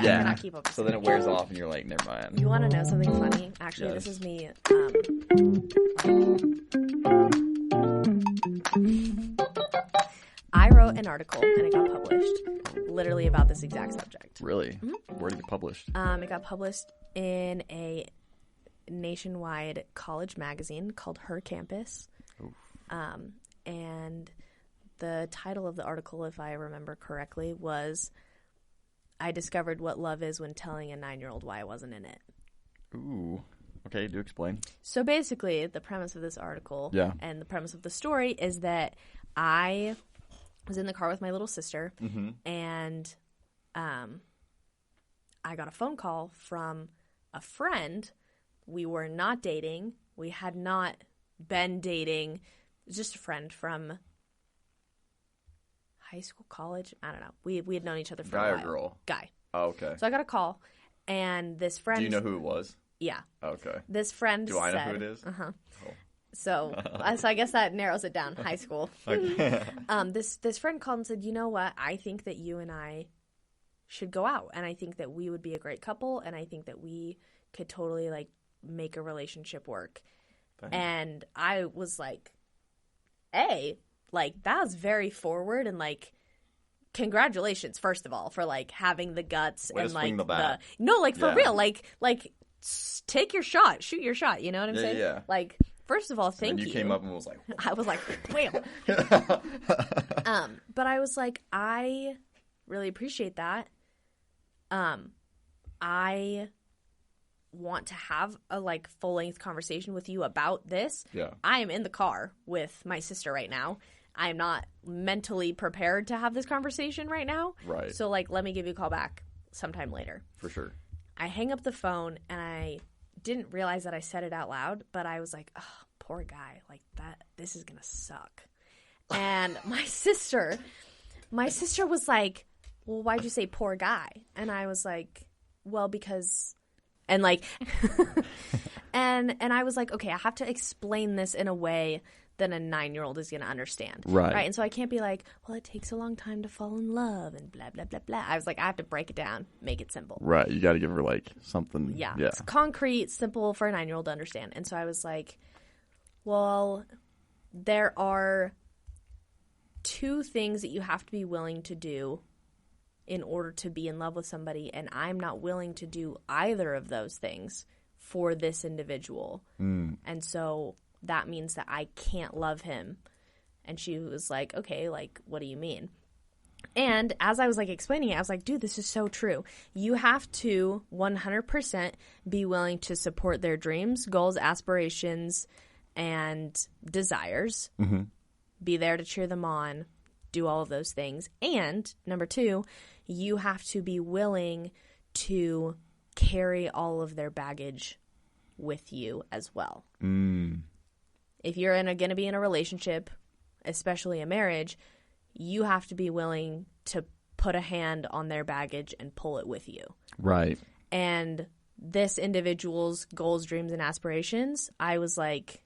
I cannot keep up. So then it wears off and you're like, never mind. You want to know something funny? Actually, This is me. I wrote an article and it got published literally about this exact subject. Really? Mm-hmm. Where did it get published? It got published in a nationwide college magazine called Her Campus. And the title of the article, if I remember correctly, was I discovered what love is when telling a 9-year-old why I wasn't in it. Ooh. Okay, do explain. So basically, the premise of this article and the premise of the story is that I was in the car with my little sister, and I got a phone call from a friend. We were not dating. We had not been dating. It was just a friend from high school, college. I don't know. We had known each other for a while. Guy or girl? Guy. Oh, okay. So I got a call, and this friend. Do you know who it was? Yeah. Okay. This friend Do I know who it is? Uh-huh. Cool. So I guess that narrows it down. High school. Okay. This friend called and said, you know what? I think that you and I should go out, and I think that we would be a great couple, and I think that we could totally like make a relationship work. Dang. And I was like, like that was very forward, and like congratulations first of all for like having the guts Way and to like swing the bat. for real, like take your shot, shoot your shot, you know what I'm saying? Yeah. Like first of all, thank you. You came up and was like, I was like, wham. But I was like, I really appreciate that. I want to have a like full length conversation with you about this. Yeah. I am in the car with my sister right now. I'm not mentally prepared to have this conversation right now. Right. So like, let me give you a call back sometime later. For sure. I hang up the phone and I didn't realize that I said it out loud, but I was like, oh, poor guy. Like that, this is going to suck. And my sister was like, well, why'd you say poor guy? And I was like, well, because, and like, and I was like, okay, I have to explain this in a way that a 9-year-old is going to understand. Right. And so I can't be like, well, it takes a long time to fall in love and blah, blah, blah, blah. I was like, I have to break it down, make it simple. Right. You got to give her like something. Yeah. It's concrete, simple for a 9-year-old to understand. And so I was like, well, there are 2 things that you have to be willing to do in order to be in love with somebody, and I'm not willing to do either of those things for this individual. And so that means that I can't love him. And she was like, okay, like, what do you mean? And as I was like explaining it, I was like, dude, this is so true. You have to 100% be willing to support their dreams, goals, aspirations, and desires. Mm-hmm. Be there to cheer them on, do all of those things. And number 2, you have to be willing to carry all of their baggage with you as well. If you're going to be in a relationship, especially a marriage, you have to be willing to put a hand on their baggage and pull it with you. Right. And this individual's goals, dreams, and aspirations, I was like,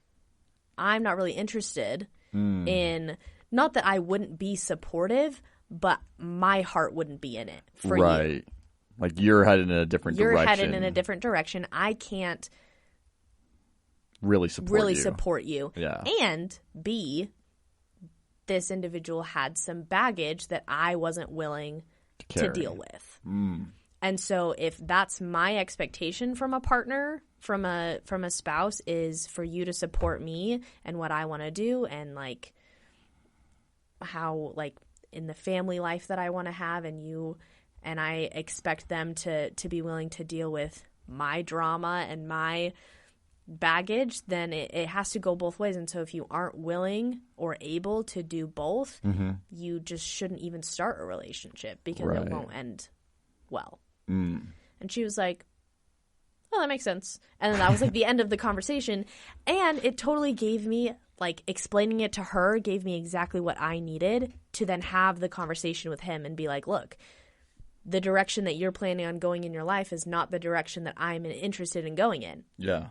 I'm not really interested in, not that I wouldn't be supportive, but my heart wouldn't be in it for you. Right. Like you're headed in a different direction. You're headed in a different direction. I can't really support you. Yeah. And B, this individual had some baggage that I wasn't willing to deal with. And so if that's my expectation from a partner, from a spouse, is for you to support me and what I want to do, and like how like in the family life that I want to have, and I expect them to be willing to deal with my drama and my baggage, then it has to go both ways. And so if you aren't willing or able to do both, you just shouldn't even start a relationship, because it won't end well. And she was like, oh, that makes sense. And then that was like the end of the conversation. And it totally gave me, like, explaining it to her gave me exactly what I needed to then have the conversation with him and be like, look, the direction that you're planning on going in your life is not the direction that I'm interested in going in. Yeah.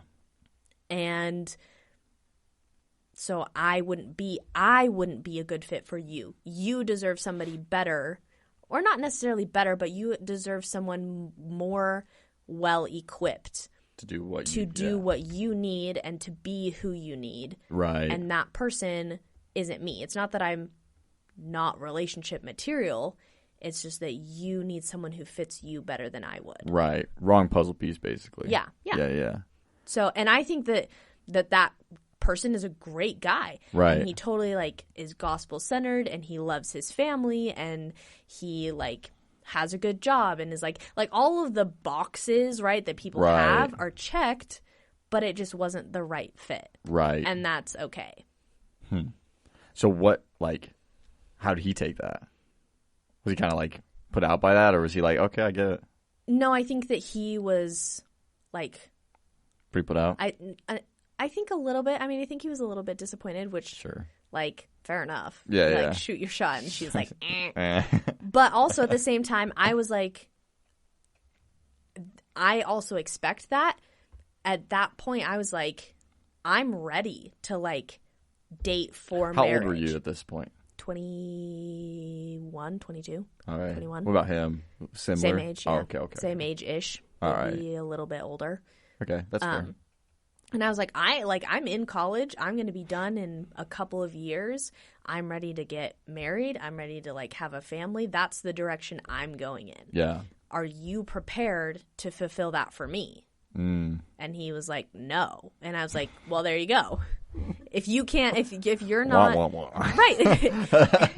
And so I wouldn't be a good fit for you. You deserve somebody better, or not necessarily better, but you deserve someone more well-equipped to do what what you need and to be who you need. Right. And that person isn't me. It's not that I'm not relationship material. It's just that you need someone who fits you better than I would. Right. Wrong puzzle piece, basically. Yeah. So, and I think that person is a great guy. Right. And he totally, like, is gospel-centered, and he loves his family, and he, like, has a good job, and is, like all of the boxes, right, that people have are checked, but it just wasn't the right fit. Right. And that's okay. So what, like, how did he take that? Was he kind of, like, put out by that, or was he like, okay, I get it? No, I think that he was, like... Pretty put out? I think a little bit. I mean, I think he was a little bit disappointed, which, sure, like, fair enough. Yeah. Like, shoot your shot. And she's like, eh. But also at the same time, I was like, I also expect that. At that point, I was like, I'm ready to, like, date for marriage. How old were you at this point? 21, 22. All right. 21. What about him? Similar? Same age, yeah. Oh, okay. Same age-ish. All right. Maybe a little bit older. Okay, that's fair. And I was like, I'm in college. I'm going to be done in a couple of years. I'm ready to get married. I'm ready to, like, have a family. That's the direction I'm going in. Yeah. Are you prepared to fulfill that for me? And he was like, no. And I was like, well, there you go. If you can't, if you're not Wah, wah, wah. right,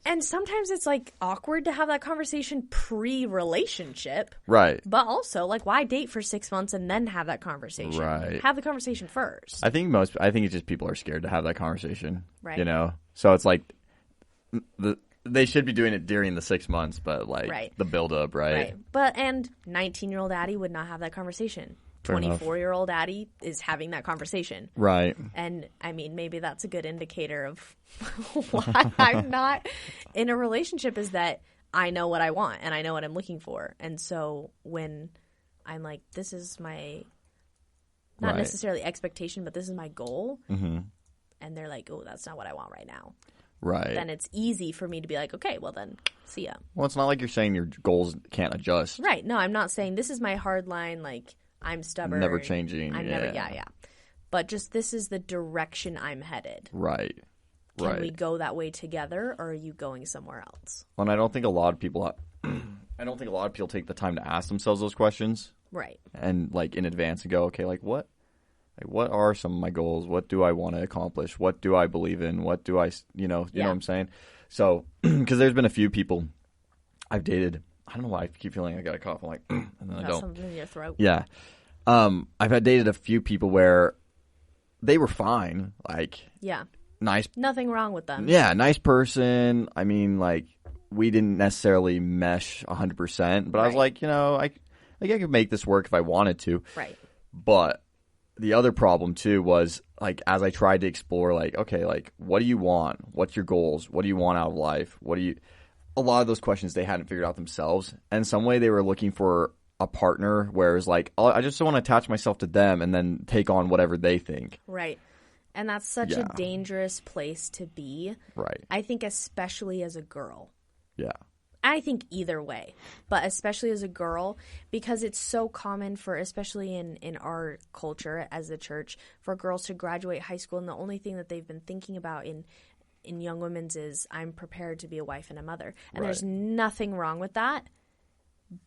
and sometimes it's, like, awkward to have that conversation pre-relationship, Right. but also, like, why date for 6 months and then have that conversation? Right. Have the conversation first. I think it's just people are scared to have that conversation. Right. You know, so it's like they should be doing it during the 6 months, but, like, the build up, right? But 19-year-old Addie would not have that conversation. 24-year-old Addie is having that conversation. Right. And, I mean, maybe that's a good indicator of why I'm not in a relationship, is that I know what I want and I know what I'm looking for. And so when I'm like, this is my, not necessarily expectation, but this is my goal, and they're like, oh, that's not what I want right now. Right. Then it's easy for me to be like, okay, well then, see ya. Well, it's not like you're saying your goals can't adjust. Right. No, I'm not saying this is my hard line, like, I'm stubborn. Never changing. I'm never, yeah. But just, this is the direction I'm headed. Right. Can we go that way together, or are you going somewhere else? Well, and I don't think a lot of people take the time to ask themselves those questions. Right. And, like, in advance and go, okay, like, what are some of my goals? What do I want to accomplish? What do I believe in? What do I, you know what I'm saying? So, because there's been a few people I've dated. I don't know why I keep feeling I got a cough. I'm like, and then I don't. Something in your throat. Yeah. I've dated a few people where they were fine. Like, yeah. Nice. Nothing wrong with them. Yeah, nice person. I mean, like, we didn't necessarily mesh 100%, but I was like, you know, I could make this work if I wanted to. Right. But the other problem too was, like, as I tried to explore, like, okay, like, what do you want? What's your goals? What do you want out of life? A lot of those questions they hadn't figured out themselves. And in some way they were looking for a partner where it was like, oh, I just don't want to attach myself to them and then take on whatever they think. Right. And that's such a dangerous place to be. Right. I think especially as a girl. Yeah. I think either way, but especially as a girl, because it's so common for, especially in our culture as the church, for girls to graduate high school and the only thing that they've been thinking about in young women's is, I'm prepared to be a wife and a mother. And there's nothing wrong with that,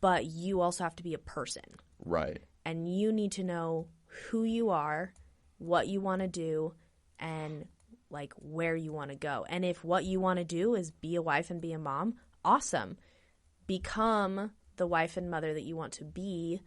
but you also have to be a person. Right. And you need to know who you are, what you want to do, and, like, where you want to go. And if what you want to do is be a wife and be a mom, awesome. Become the wife and mother that you want to be.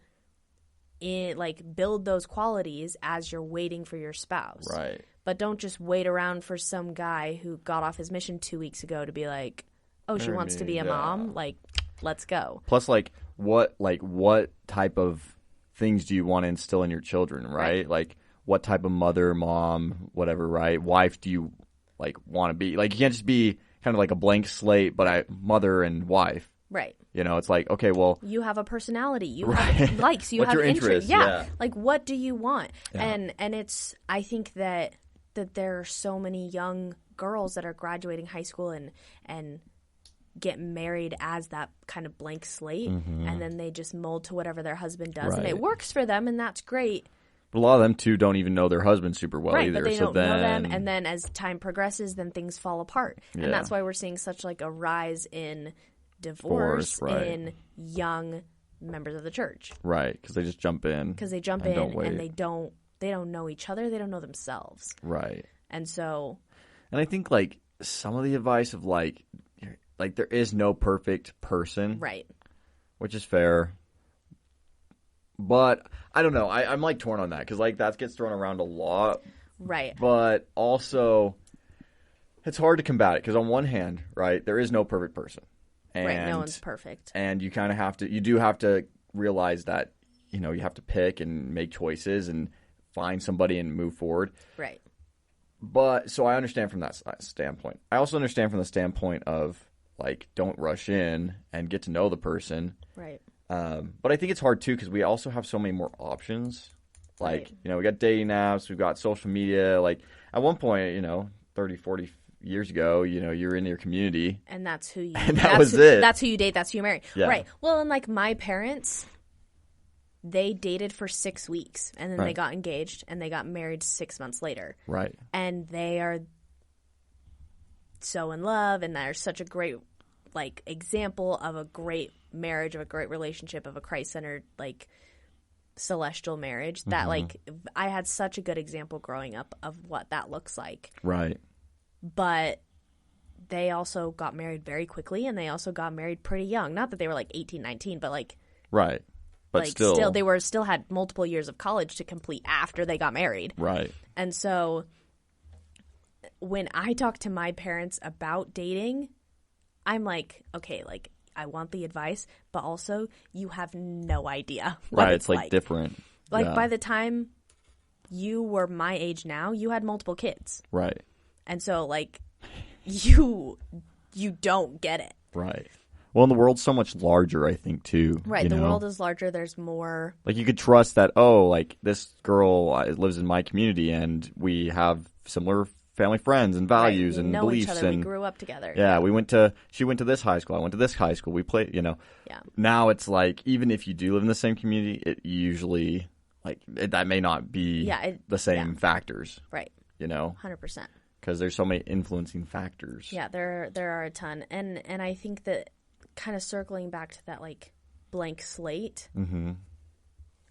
Build those qualities as you're waiting for your spouse. Right. But don't just wait around for some guy who got off his mission 2 weeks ago to be like, oh, she wants to be a mom? Like, let's go. Plus, what type of things do you want to instill in your children, right? Like, what type of mother, mom, whatever, right? Wife do you, like, want to be? Like, you can't just be kind of like a blank slate, but mother and wife. Right. You know, it's like, okay, well, you have a personality, you have likes, you have interests. Yeah. Like, what do you want? Yeah. And it's, I think that there are so many young girls that are graduating high school and get married as that kind of blank slate, and then they just mold to whatever their husband does, and it works for them, and that's great. But a lot of them, too, don't even know their husband super well either. But they so don't know them, and then as time progresses, then things fall apart. And that's why we're seeing such like a rise in divorce in young members of the church. Right, because they just jump in. Because they jump in, and they don't know each other, they don't know themselves. Right. And so... And I think, like, some of the advice of, like there is no perfect person. Right. Which is fair. But, I don't know. I'm, like, torn on that. Because, like, that gets thrown around a lot. Right. But also, it's hard to combat it. Because on one hand, right, there is no perfect person. And, right. No one's perfect. And you kind of have to – you do have to realize that, you know, you have to pick and make choices and find somebody and move forward. Right. But so I understand from that standpoint. I also understand from the standpoint of, like, don't rush in and get to know the person. Right. But I think it's hard, too, because we also have so many more options. Like, you know, we got dating apps, we've got social media. Like, at one point, you know, 30, 40 years ago, you know, you were in your community. And that's who you and that was it. That's who you date, that's who you marry. Yeah. Right. Well, and, like, my parents, they dated for 6 weeks, and then they got engaged, and they got married 6 months later. Right. And they are so in love, and they're such a great, like, example of a great marriage, of a great relationship, of a Christ-centered, like, celestial marriage that, like, I had such a good example growing up of what that looks like. Right. But they also got married very quickly, and they also got married pretty young. Not that they were, like, 18, 19, but, like... Right. But like, still they still had multiple years of college to complete after they got married. Right. And so when I talk to my parents about dating, I'm like, okay, like, I want the advice, but also you have no idea what it's like different. Like, by the time you were my age now, you had multiple kids. Right. And so, like, you don't get it. Right. Well, and the world's so much larger, I think, too. Right. The world is larger. There's more. Like, you could trust that, oh, like, this girl lives in my community, and we have similar family friends and values and beliefs. Each other. And we grew up together. Yeah, she went to this high school. I went to this high school. We played, you know. Yeah. Now it's like, even if you do live in the same community, it usually, like, that may not be the same factors. Right. You know? 100%. Because there's so many influencing factors. Yeah, there are a ton. And I think that kind of circling back to that, like, blank slate,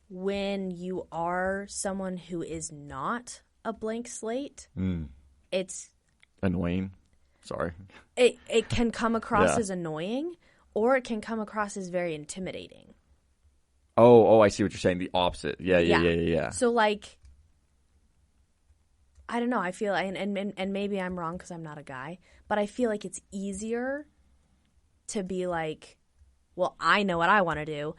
when you are someone who is not a blank slate, it's annoying. Sorry. It can come across as annoying, or it can come across as very intimidating. Oh, I see what you're saying. The opposite. Yeah. So, like, I don't know. I feel, and maybe I'm wrong because I'm not a guy, but I feel like it's easier to be like, well, I know what I want to do,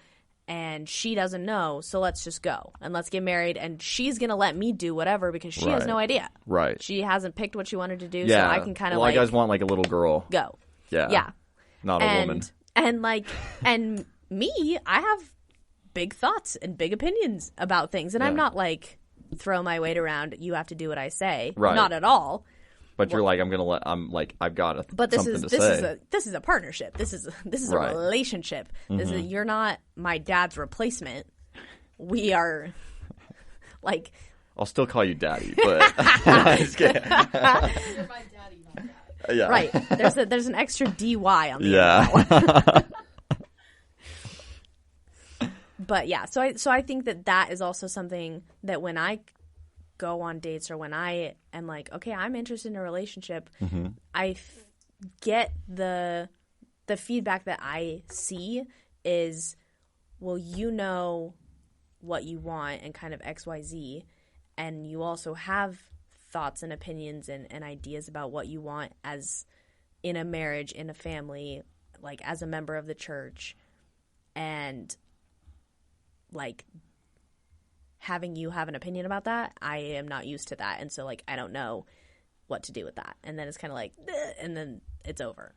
and she doesn't know, so let's just go and let's get married, and she's gonna let me do whatever because she has no idea. Right. She hasn't picked what she wanted to do, so I can kind of I guys want like a little girl. Go. Yeah. Not a woman. And like, and me, I have big thoughts and big opinions about things, and I'm not like throw my weight around. You have to do what I say. Right. Not at all. But you're like, I've got something to say. This is a partnership. This is a relationship. You're not my dad's replacement. We are, like. I'll still call you daddy, but I'm just kidding. You're my daddy, not dad. Yeah. Right. There's an extra DY on the end of that one. But yeah, so I think that is also something that when I go on dates or when I am like, okay, I'm interested in a relationship, I get the feedback that I see is, well, you know what you want and kind of XYZ, and you also have thoughts and opinions and ideas about what you want as in a marriage, in a family, like as a member of the church, and like having you have an opinion about that, I am not used to that. And so, like, I don't know what to do with that. And then it's kind of like, and then it's over.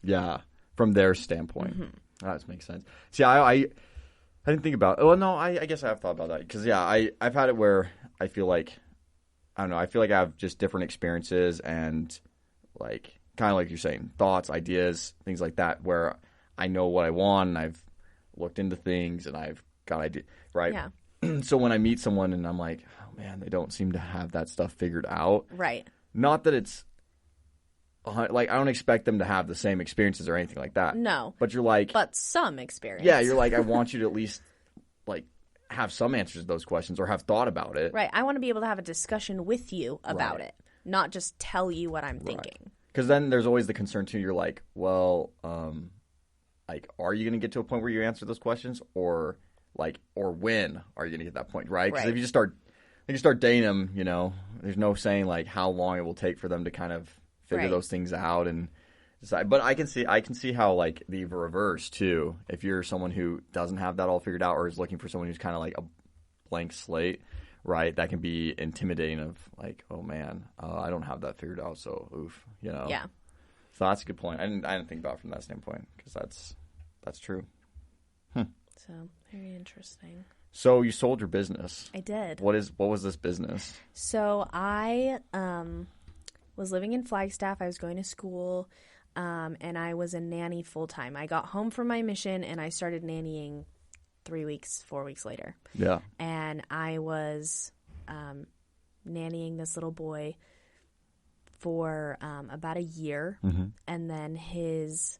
Yeah, from their standpoint. That makes sense. See, I didn't think about it. Well, no, I guess I have thought about that. Because, yeah, I've had it where I feel like, I don't know, I feel like I have just different experiences and, like, kind of like you're saying, thoughts, ideas, things like that, where I know what I want and I've looked into things and I've got ideas, right? Yeah. So when I meet someone and I'm like, oh man, they don't seem to have that stuff figured out. Right. Not that it's like, I don't expect them to have the same experiences or anything like that. No. But you're like, but some experience. Yeah, you're like, I want you to at least like have some answers to those questions or have thought about it. Right. I want to be able to have a discussion with you about it, not just tell you what I'm thinking. Because then there's always the concern too. You're like, well, like, are you going to get to a point where you answer those questions, or when are you going to get to that point, right? Because if you just start dating them, you know, there's no saying like how long it will take for them to kind of figure those things out and decide. But I can see how like the reverse too. If you're someone who doesn't have that all figured out, or is looking for someone who's kind of like a blank slate, right? That can be intimidating. Of like, oh man, I don't have that figured out, so oof, you know. Yeah. So that's a good point. I didn't think about it from that standpoint, because that's true. So very interesting. So you sold your business. I did. What was this business? So I was living in Flagstaff. I was going to school, and I was a nanny full time. I got home from my mission and I started nannying 4 weeks later. Yeah. And I was nannying this little boy for about a year, and then his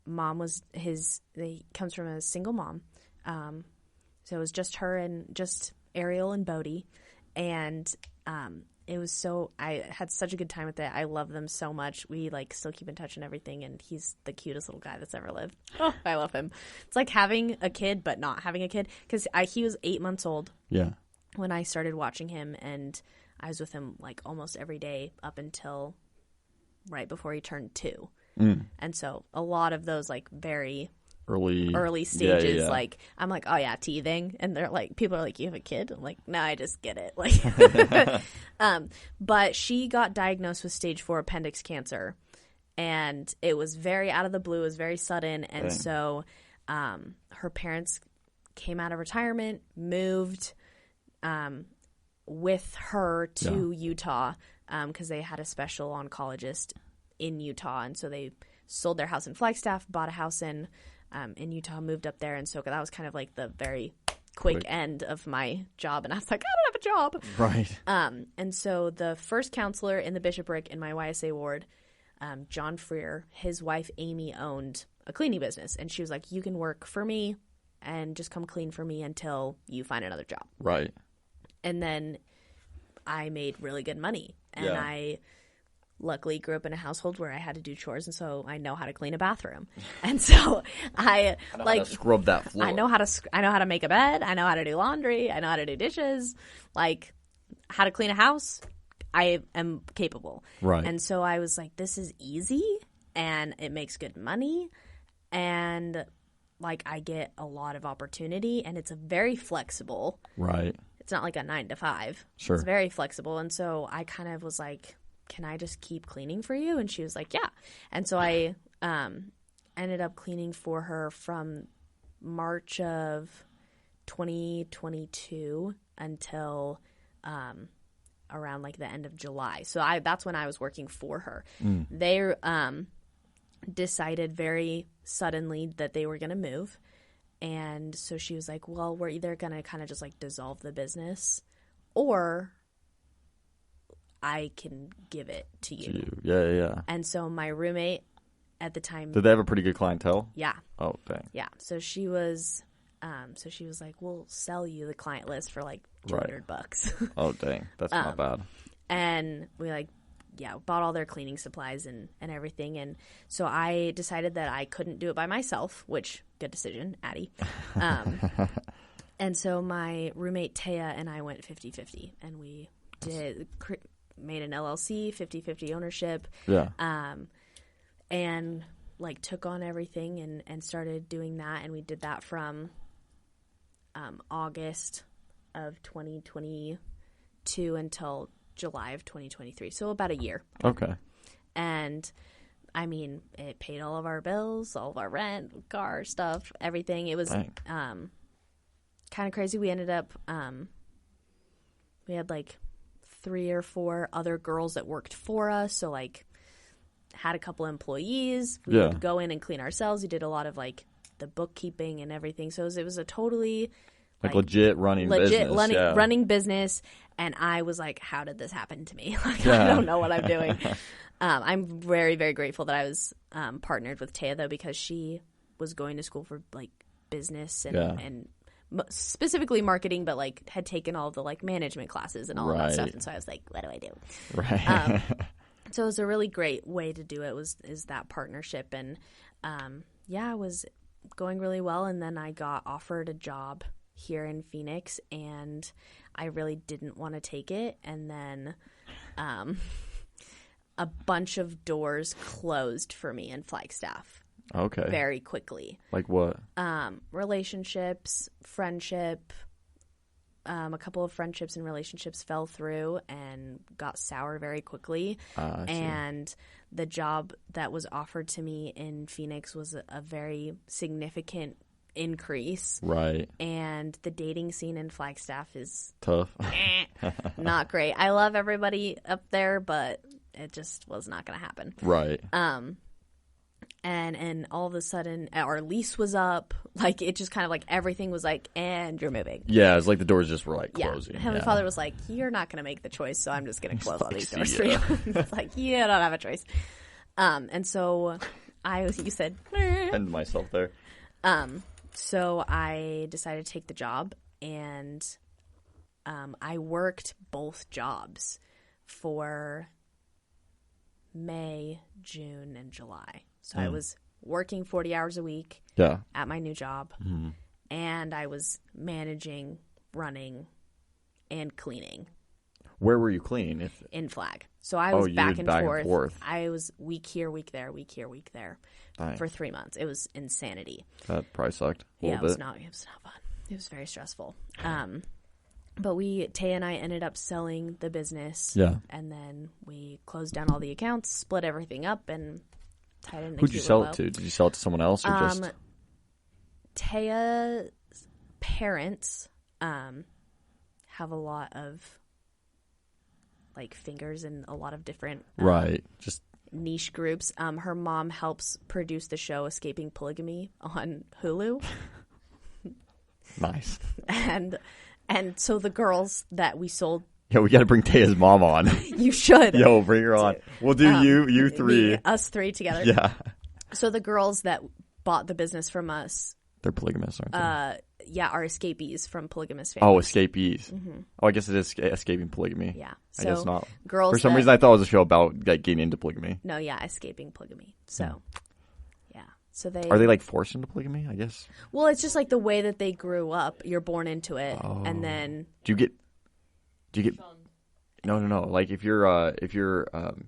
mom he comes from a single mom, so it was just her and just Ariel and Bodie, and it was I had such a good time with it. I love them so much. We like still keep in touch and everything, and he's the cutest little guy that's ever lived. Oh, I love him. It's like having a kid but not having a kid, because he was 8 months old when I started watching him, and I was with him like almost every day up until right before he turned 2. And so a lot of those like very early stages, like I'm like, oh yeah, teething, and they're like, people are like, you have a kid? I'm like, no, I just get it. Like, but she got diagnosed with stage 4 appendix cancer, and it was very out of the blue. It was very sudden, and so her parents came out of retirement, moved with her to Utah, because they had a special oncologist in Utah, and so they sold their house in Flagstaff, bought a house in Utah, moved up there, and so that was kind of like the very quick end of my job, and I was like, I don't have a job. Right. And so the first counselor in the bishopric in my YSA ward, John Freer, his wife Amy owned a cleaning business, and she was like, you can work for me and just come clean for me until you find another job. Right. And then I made really good money, and I luckily grew up in a household where I had to do chores, and so I know how to clean a bathroom. And so I know how to scrub that floor. I know how to make a bed. I know how to do laundry. I know how to do dishes. Like, how to clean a house, I am capable. Right. And so I was like, this is easy, and it makes good money, and like I get a lot of opportunity, and it's a very flexible. Right. It's not like a 9 to 5. Sure. It's very flexible. And so I kind of was like, can I just keep cleaning for you? And she was like, yeah. And so I ended up cleaning for her from March of 2022 until around like the end of July. So that's when I was working for her. They decided very suddenly that they were going to move. And so she was like, well, we're either going to kind of just like dissolve the business, or I can give it to you. Yeah. And so my roommate at the time. Did they have a pretty good clientele? Yeah. Oh, dang. Yeah. So she was like, we'll sell you the client list for like $200. Oh, dang. That's not bad. And we bought all their cleaning supplies and everything. And so I decided that I couldn't do it by myself, which, good decision, Addie. And so my roommate Taya and I went 50-50, and we made an LLC, 50-50 ownership. Yeah. And like took on everything and started doing that. And we did that from August of 2022 until July of 2023. So about a year. Okay. And I mean, it paid all of our bills, all of our rent, car stuff, everything. It was kind of crazy. We ended up, we had like 3 or 4 other girls that worked for us. So like had a couple employees. We would go in and clean ourselves. We did a lot of like the bookkeeping and everything. So it was a totally like legit running business. And I was like, how did this happen to me? Like, I don't know what I'm doing. I'm very, very grateful that I was partnered with Taya, though, because she was going to school for like business and specifically marketing, but like had taken all the like management classes and all of that stuff. And so I was like, what do I do? Right. So it was a really great way to do it is that partnership. And it was going really well. And then I got offered a job here in Phoenix, and I really didn't want to take it. And then a bunch of doors closed for me in Flagstaff. Okay. Very quickly. Like what? Relationships, friendship. A couple of friendships and relationships fell through and got sour very quickly. And the job that was offered to me in Phoenix was a very significant increase. Right. And the dating scene in Flagstaff is tough. Not great. I love everybody up there, but it just was not going to happen. Right. And all of a sudden our lease was up. Like it just kind of like everything was like, and you're moving. Yeah, it's like the doors just were like closing. Heavenly Father was like, you're not going to make the choice, so I'm just going to close all these doors for you. It's like, you don't have a choice. And so you said, end myself there. So I decided to take the job, and I worked both jobs for May, June, and July. So I was working 40 hours a week at my new job, and I was managing, running, and cleaning. Where were you cleaning? In Flag. So I was back and forth. And I was week here, week there, week here, week there for 3 months. It was insanity. That probably sucked a little it bit. was not fun. It was very stressful. But Tay and I ended up selling the business. Yeah. And then we closed down all the accounts, split everything up, and tied in. Who'd you sell it to? Did you sell it to someone else or just? Taya's parents have a lot of like fingers in a lot of different just niche groups. Her mom helps produce the show Escaping Polygamy on Hulu. Nice. And so the girls that we sold. Yeah, we got to bring Taya's mom on. You should. Yo, bring her on. We'll do you three. Us three together. Yeah. So the girls that bought the business from us. They're polygamists, aren't they? Yeah, are escapees from polygamous families. Oh, escapees. Mm-hmm. Oh, I guess it is Escaping Polygamy. Yeah. So I guess not. Girls For some reason, I thought it was a show about like getting into polygamy. No, yeah, Escaping Polygamy. So, yeah. So Are they like forced into polygamy, I guess? Well, it's just like the way that they grew up. You're born into it, and then... Do you get... No. Like if you're you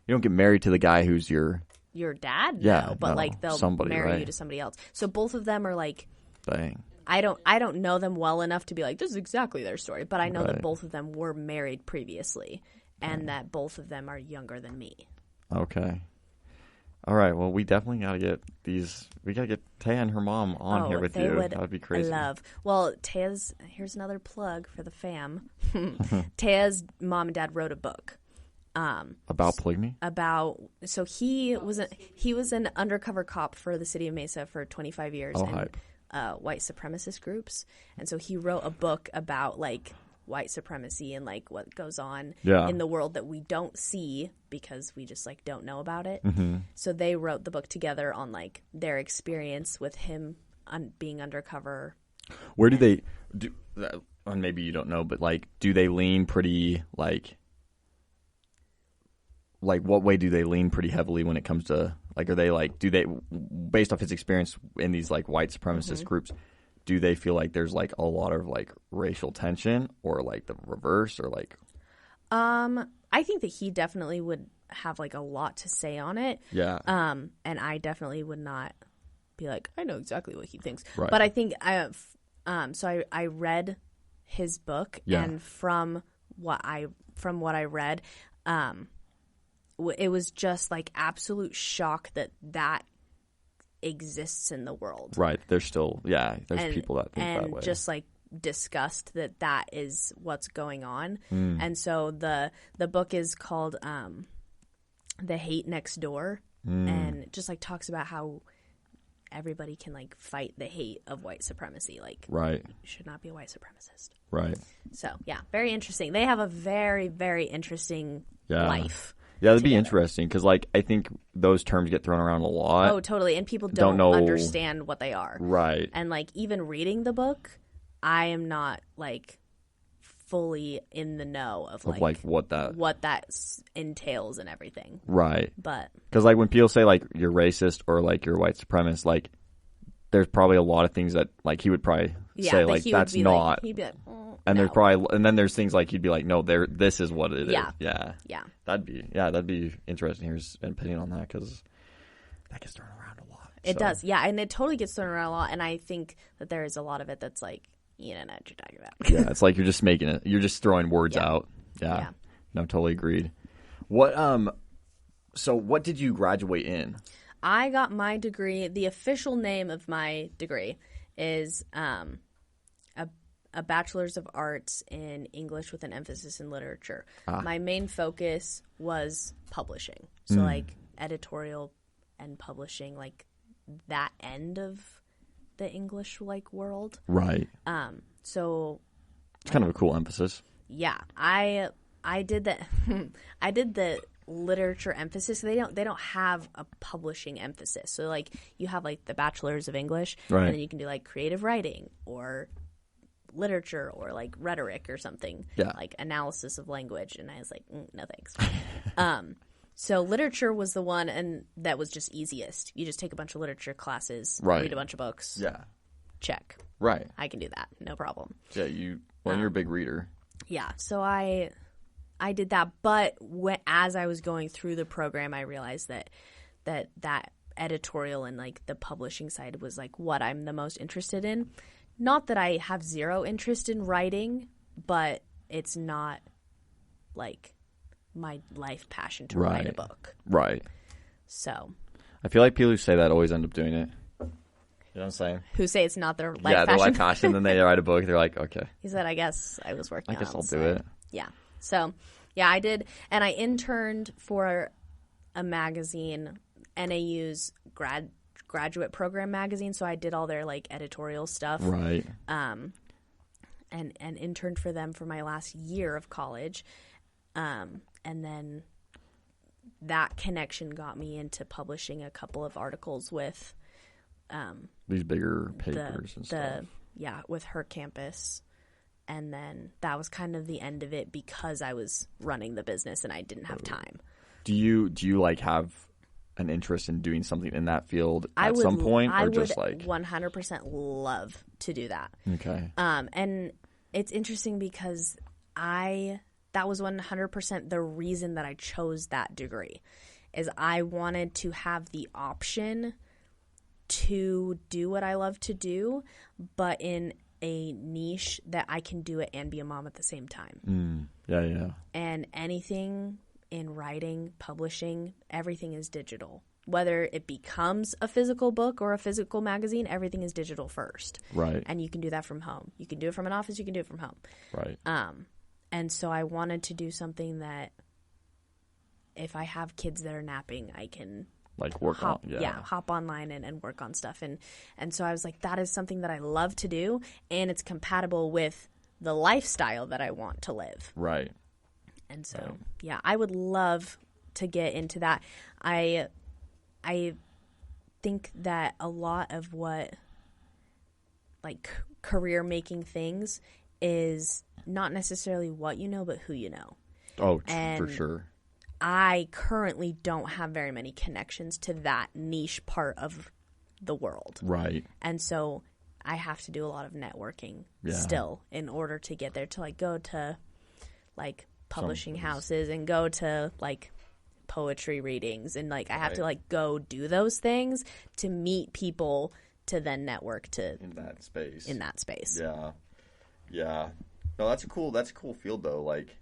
don't get married to the guy who's your dad. Yeah, no, but like they'll marry you to somebody else. So both of them are like. Dang. I don't know them well enough to be like this is exactly their story, but I know that both of them were married previously, and that both of them are younger than me. Okay. All right. Well, we definitely got to get these. We got to get Taya and her mom on here with you. That would be crazy. Well, here's another plug for the fam. Taya's mom and dad wrote a book. About polygamy? So he was an undercover cop for the city of Mesa for 25 years. Hype. White supremacist groups, and so he wrote a book about like white supremacy and like what goes on in the world that we don't see because we just like don't know about it. Mm-hmm. So they wrote the book together on like their experience with him being undercover. Where do they do? And maybe you don't know, but like, do they lean pretty like what way do they lean pretty heavily when it comes to like, are they like, do they, based off his experience in these like white supremacist groups, do they feel like there's like a lot of like racial tension or like the reverse or like? I think that he definitely would have like a lot to say on it. Yeah. And I definitely would not be like, I know exactly what he thinks. Right. But I think I read his book and from what I read, it was just like absolute shock that exists in the world. Right. There's still, there's people that think that way. And just like disgust that is what's going on. And so the book is called The Hate Next Door, and it just like talks about how everybody can like fight the hate of white supremacy. Like, right, you should not be a white supremacist. Right. So yeah, very interesting. They have a very, very interesting life. Yeah, that'd be interesting because, like, I think those terms get thrown around a lot. Oh, totally. And people don't understand what they are. Right. And, like, even reading the book, I am not, like, fully in the know of what that entails and everything. Right. But because, like, when people say, like, you're racist or, like, you're white supremacist, like, there's probably a lot of things that, like, he would probably say, like, that's not. He'd be like, and no. there's probably, and then there's things like you'd be like, no, this is what it is. Yeah. That'd be interesting. Here's an opinion on that because that gets thrown around a lot. It does, yeah, and it totally gets thrown around a lot. And I think that there is a lot of it that's like, you don't know what you're talking about. Yeah, it's like you're just making it. You're just throwing words out. Yeah. No, totally agreed. So what did you graduate in? I got my degree. The official name of my degree is a Bachelor's of Arts in English with an emphasis in literature. My main focus was publishing. So, like, editorial and publishing, like, that end of the English, like, world. Right. So... It's kind of a cool emphasis. Yeah. I did the... I did the literature emphasis. They don't have a publishing emphasis. So, like, you have, like, the Bachelor's of English. Right. And then you can do, like, creative writing or... literature or like rhetoric or something, like analysis of language, and I was like, no thanks. So literature was the one, and that was just easiest. You just take a bunch of literature classes, read a bunch of books, check. Right. I can do that, no problem. Yeah, you're a big reader. Yeah, so I did that, but as I was going through the program, I realized that editorial and like the publishing side was like what I'm the most interested in. Not that I have zero interest in writing, but it's not like my life passion to write a book. Right. So. I feel like people who say that always end up doing it. You know what I'm saying? Who say it's not their life passion? Yeah, their life passion, then they write a book, they're like, okay. He said, I guess I was working on it. I guess I'll do it. Yeah. So, yeah, I did. And I interned for a magazine, NAU's graduate program magazine, so I did all their like editorial stuff, right? And interned for them for my last year of college, and then that connection got me into publishing a couple of articles with these bigger papers and stuff. With Her Campus, and then that was kind of the end of it because I was running the business and I didn't have time. Do you like have an interest in doing something in that field at some point, or just like 100% love to do that? Okay. And it's interesting because that was 100% the reason that I chose that degree, is I wanted to have the option to do what I love to do, but in a niche that I can do it and be a mom at the same time. Yeah. And anything in writing, publishing, everything is digital. Whether it becomes a physical book or a physical magazine, everything is digital first. Right. And you can do that from home. You can do it from an office, you can do it from home. Right. And so I wanted to do something that if I have kids that are napping, I can like hop online and work on stuff. And so I was like, that is something that I love to do, and it's compatible with the lifestyle that I want to live. Right. And so, yeah, I would love to get into that. I think that a lot of what, like, career-making things is not necessarily what you know, but who you know. Oh, for sure. I currently don't have very many connections to that niche part of the world. Right. And so I have to do a lot of networking still in order to get there, to, like, go to, like, publishing houses and go to like poetry readings, and like I have to like go do those things to meet people to then network to in that space. Yeah. No, that's a cool field though. Like,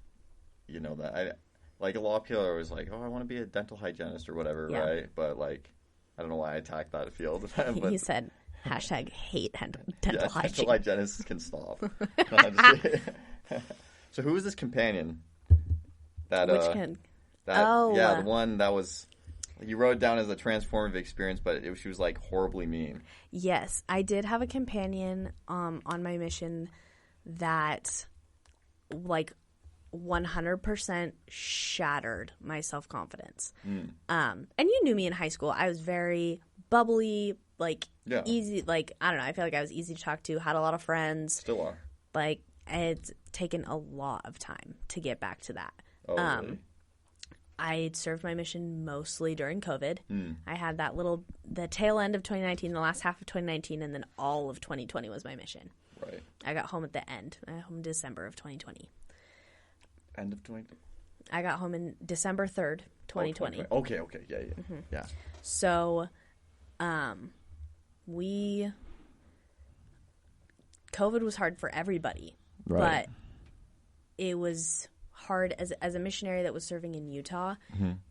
you know, that I like a lot of people are always like, oh, I want to be a dental hygienist or whatever, right? But like, I don't know why I attacked that field. But, he said #hate dental hygiene. Dental hygienists can stop. So who is this companion? Which The one that was... You wrote it down as a transformative experience, but she was, like, horribly mean. Yes. I did have a companion on my mission that, like, 100% shattered my self-confidence. And you knew me in high school. I was very bubbly, like, easy. Like, I don't know. I feel like I was easy to talk to, had a lot of friends. Still are. Like, it's taken a lot of time to get back to that. Oh, really? I served my mission mostly during COVID. I had the tail end of 2019, the last half of 2019, and then all of 2020 was my mission. Right. I got home at the end. I got home in December of 2020. End of 2020? I got home in December 3rd, 2020. Okay. Yeah. Yeah. So, COVID was hard for everybody. Right. But it was hard as a missionary that was serving in Utah.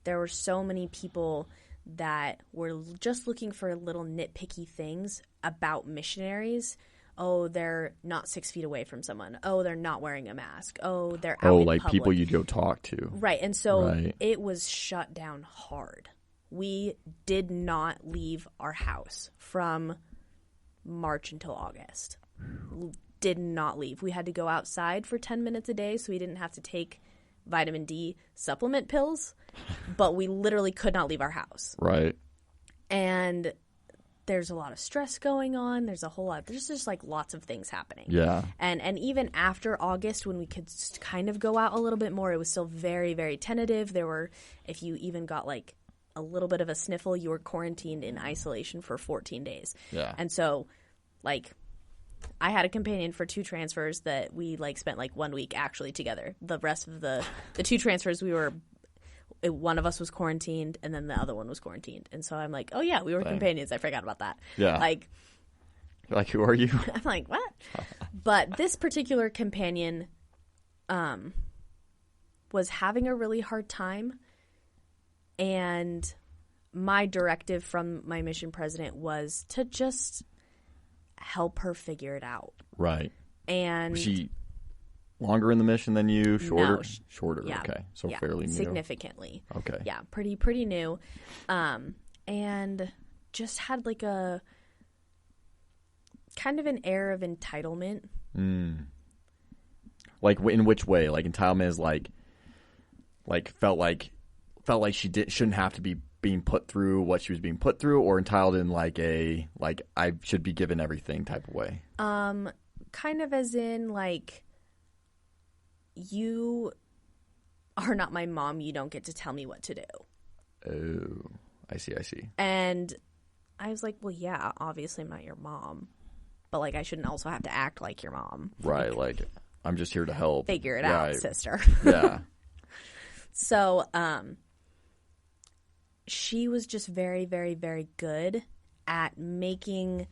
There were so many people that were just looking for little nitpicky things about missionaries. Oh, they're not 6 feet away from someone. Oh, they're not wearing a mask. Oh, they're out in like public. People you go talk to. Right. And so it was shut down hard. We did not leave our house from March until August. Did not leave. We had to go outside for 10 minutes a day so we didn't have to take vitamin D supplement pills, but we literally could not leave our house. Right. And there's a lot of stress going on. There's just like lots of things happening. Yeah. And even after August, when we could kind of go out a little bit more, it was still very, very tentative. If you even got like a little bit of a sniffle, you were quarantined in isolation for 14 days. Yeah. And so, like, I had a companion for 2 transfers that we like spent like 1 week actually together. The rest of the 2 transfers one of us was quarantined and then the other one was quarantined. And so I'm like, oh yeah, we were companions. I forgot about that. Yeah. Like, who are you? I'm like, what? But this particular companion was having a really hard time. And my directive from my mission president was to just help her figure it out. Right. And was she longer in the mission than you? Shorter? No, shorter. Yeah, okay. So fairly new. Significantly. Okay. Yeah, pretty new. And just had like a kind of an air of entitlement. Like in which way? Like entitlement is like felt like she shouldn't have to be being put through what she was being put through, or entitled in like I should be given everything type of way? Kind of as in like, you are not my mom, you don't get to tell me what to do. Oh, I see. And I was like, well, yeah, obviously I'm not your mom, but like I shouldn't also have to act like your mom. Right, like I'm just here to help. Figure it out, sister. Yeah. So, she was just very, very, very good at making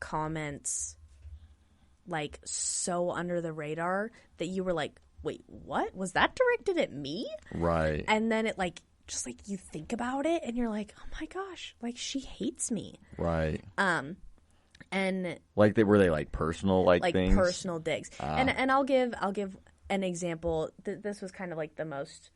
comments like so under the radar that you were like, wait, what? Was that directed at me? Right. And then it like, just like you think about it and you're like, oh my gosh, like she hates me. Right. And like were they like personal like things? Personal digs. And I'll give an example. This was kind of like the most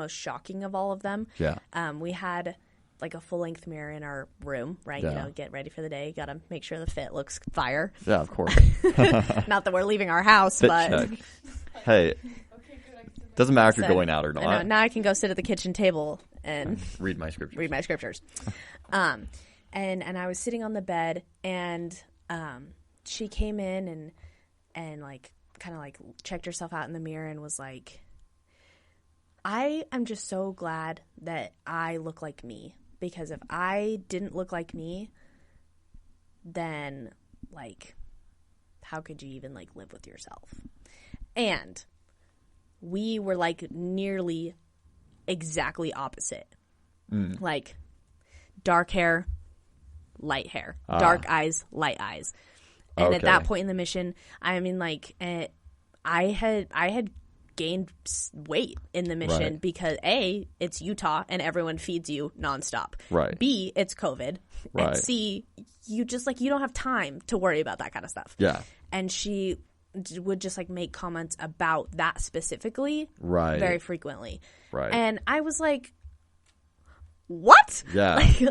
shocking of all of them. Yeah. We had like a full-length mirror in our room, right? Yeah. You know, get ready for the day. Got to make sure the fit looks fire. Yeah, of course. Not that we're leaving our house, fit but... check. Hey, doesn't matter if you're going out or not. I know, now I can go sit at the kitchen table and... read my scriptures. And I was sitting on the bed, and she came in and like kind of like checked herself out in the mirror and was like, I am just so glad that I look like me, because if I didn't look like me, then like how could you even like live with yourself? And we were like nearly exactly opposite. Like dark hair, light hair, dark eyes, light eyes. And at that point in the mission, I mean, like, I had gained weight in the mission because A, it's Utah and everyone feeds you nonstop. Right. B, it's COVID. Right. And C, you just like, you don't have time to worry about that kind of stuff. Yeah. And she would just like make comments about that specifically Right. very frequently. Right. And I was like, what? Yeah. Like,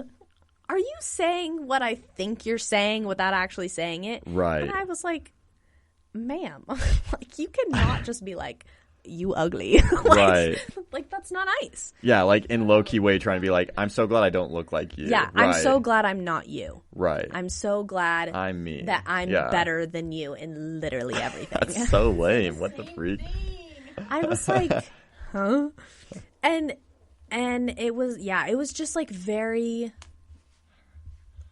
are you saying what I think you're saying without actually saying it? Right. And I was like, ma'am, like you cannot just be like, you ugly. Like, right. Like that's not nice. Yeah, like in low-key way trying to be like, I'm so glad I don't look like you. Yeah, right. I'm so glad I'm not you. Right. I'm so glad I'm me. that I'm better than you in literally everything. That's so lame. What the freak? I was like, huh? And it was just like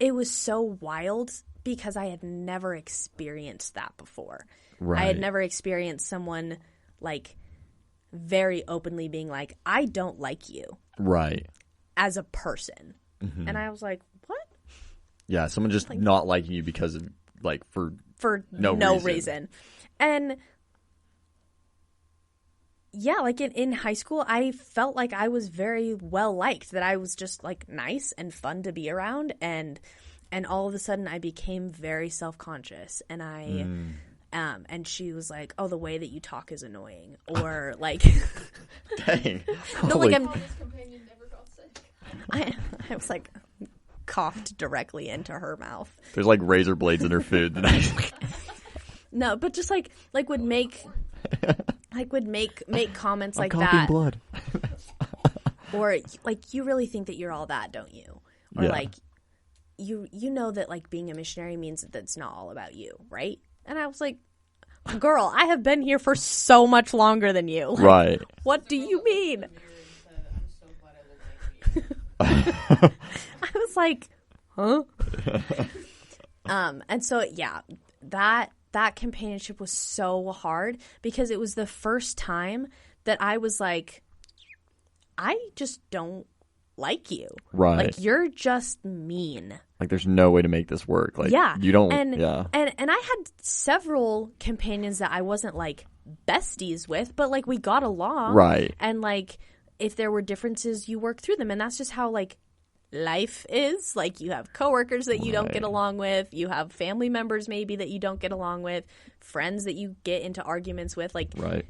it was so wild because I had never experienced that before. Right. I had never experienced someone like very openly being like, I don't like you. Right. As a person. Mm-hmm. And I was like, what? Yeah, someone just like, not liking you because of like for no reason. And yeah, like in high school, I felt like I was very well liked, that I was just like nice and fun to be around, and all of a sudden I became very self-conscious, and and she was like, "Oh, the way that you talk is annoying," or like, dang, no, like I'm. This companion never got sick. I was like coughed directly into her mouth. There's like razor blades in her food. No, but just like would make comments like coughing that. Blood. Or like, you really think that you're all that, don't you? Or like you know that like being a missionary means that it's not all about you, right? And I was like, girl, I have been here for so much longer than you. Like, right. What do you mean? I was like, huh? And so yeah, that companionship was so hard because it was the first time that I was like, I just don't like you. Right. Like, you're just mean. Like, there's no way to make this work. Like, yeah. You don't. And I had several companions that I wasn't like besties with, but like we got along. Right. And like if there were differences, you work through them, and that's just how like life is. Like, you have coworkers that you don't get along with, you have family members maybe that you don't get along with, friends that you get into arguments with. Like, right.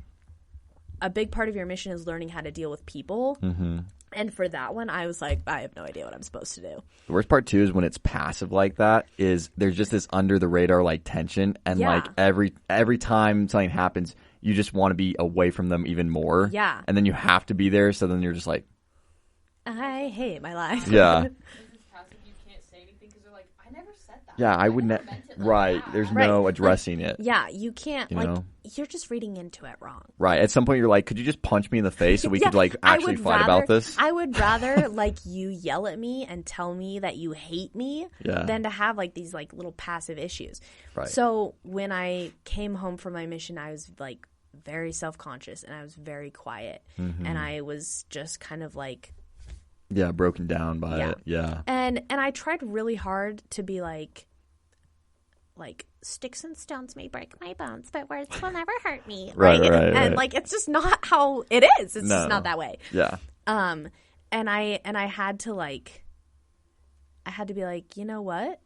A big part of your mission is learning how to deal with people. Mm-hmm. And for that one, I was like, I have no idea what I'm supposed to do. The worst part too is when it's passive like that, is there's just this under the radar like tension, and like every time something happens, you just want to be away from them even more. Yeah. And then you have to be there, so then you're just like, I hate my life. Yeah. You can't say anything because they're like, I never said that. Yeah, I would never. Right. There's no addressing it. Yeah, you can't. You like, know? You're just reading into it wrong. Right. At some point, you're like, could you just punch me in the face so we could like actually fight about this? I would rather like you yell at me and tell me that you hate me than to have like these like little passive issues. Right. So when I came home from my mission, I was like very self-conscious, and I was very quiet, and I was just kind of like. Yeah, broken down by it. Yeah. And I tried really hard to be like sticks and stones may break my bones, but words will never hurt me. Right. And like, it's just not how it is. It's just not that way. Yeah. And I had to like, be like, you know what?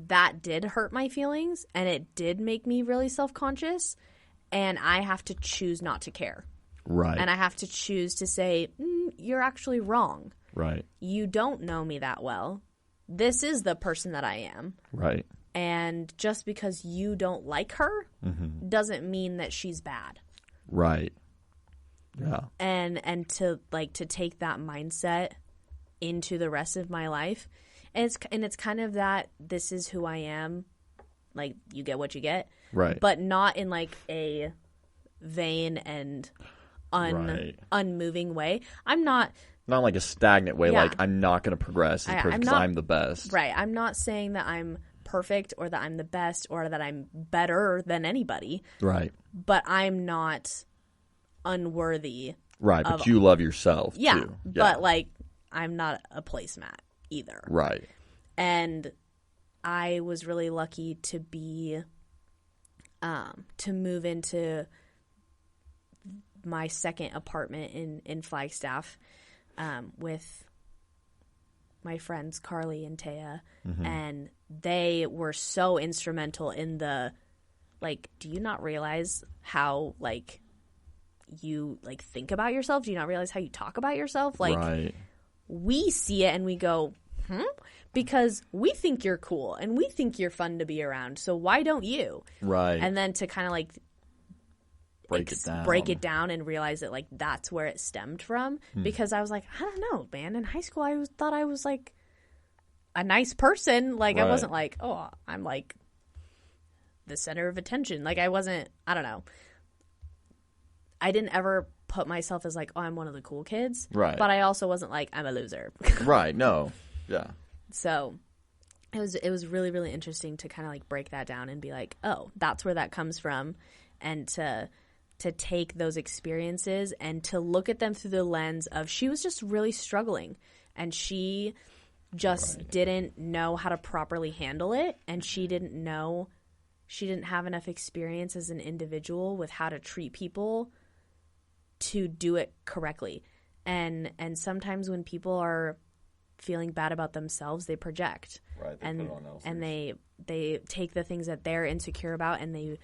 That did hurt my feelings, and it did make me really self-conscious, and I have to choose not to care. Right. And I have to choose to say, you're actually wrong. Right. You don't know me that well. This is the person that I am. Right. And just because you don't like her doesn't mean that she's bad. Right. Yeah. And to take that mindset into the rest of my life. And it's kind of that this is who I am. Like, you get what you get. Right. But not in like a vain and unmoving way. I'm not like a stagnant way, like I'm not going to progress as a person because I'm the best. Right. I'm not saying that I'm perfect or that I'm the best or that I'm better than anybody. Right. But I'm not unworthy. Right, but you love yourself too. Yeah. But like, I'm not a placemat either. Right. And I was really lucky to be to move into my second apartment in Flagstaff with my friends Carly and Taya, and they were so instrumental in the, like, do you not realize how, like, you, like, think about yourself? Do you not realize how you talk about yourself? Like, right. we see it and we go, because we think you're cool and we think you're fun to be around. So why don't you? Right. And then to kind of, like, break it down and realize that, like, that's where it stemmed from. Because I was like, I don't know, man. In high school, I thought I was, like, a nice person. Like, I wasn't like, oh, I'm, like, the center of attention. Like, I wasn't, I don't know. I didn't ever put myself as, like, oh, I'm one of the cool kids. Right. But I also wasn't like, I'm a loser. Right. No. Yeah. So it was really, really interesting to kind of, like, break that down and be like, oh, that's where that comes from. And to take those experiences and to look at them through the lens of, she was just really struggling and she just didn't know how to properly handle it, and she didn't have enough experience as an individual with how to treat people to do it correctly. And sometimes when people are feeling bad about themselves, they project. Right. And they take the things that they're insecure about and they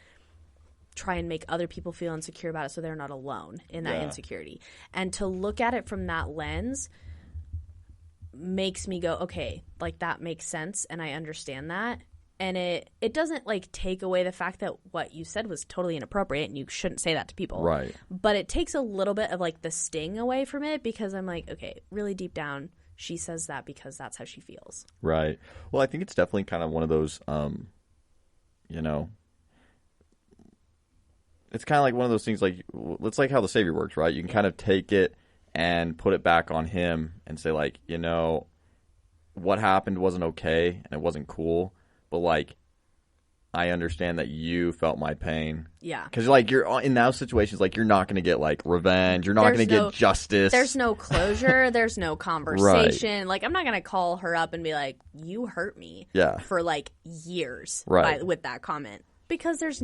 try and make other people feel insecure about it so they're not alone in that insecurity. And to look at it from that lens makes me go, okay, like, that makes sense and I understand that. And it doesn't, like, take away the fact that what you said was totally inappropriate and you shouldn't say that to people. Right. But it takes a little bit of, like, the sting away from it, because I'm like, okay, really deep down, she says that because that's how she feels. Right. Well, I think it's definitely kind of one of those, you know, it's kind of like one of those things, like, it's like how the Savior works, right? You can kind of take it and put it back on him and say, like, you know, what happened wasn't okay and it wasn't cool. But, like, I understand that you felt my pain. Yeah. Because, like, you're in those situations, like, you're not going to get, like, revenge. You're not going to get justice. There's no closure. There's no conversation. Right. Like, I'm not going to call her up and be like, you hurt me for, like, years with that comment. Because there's,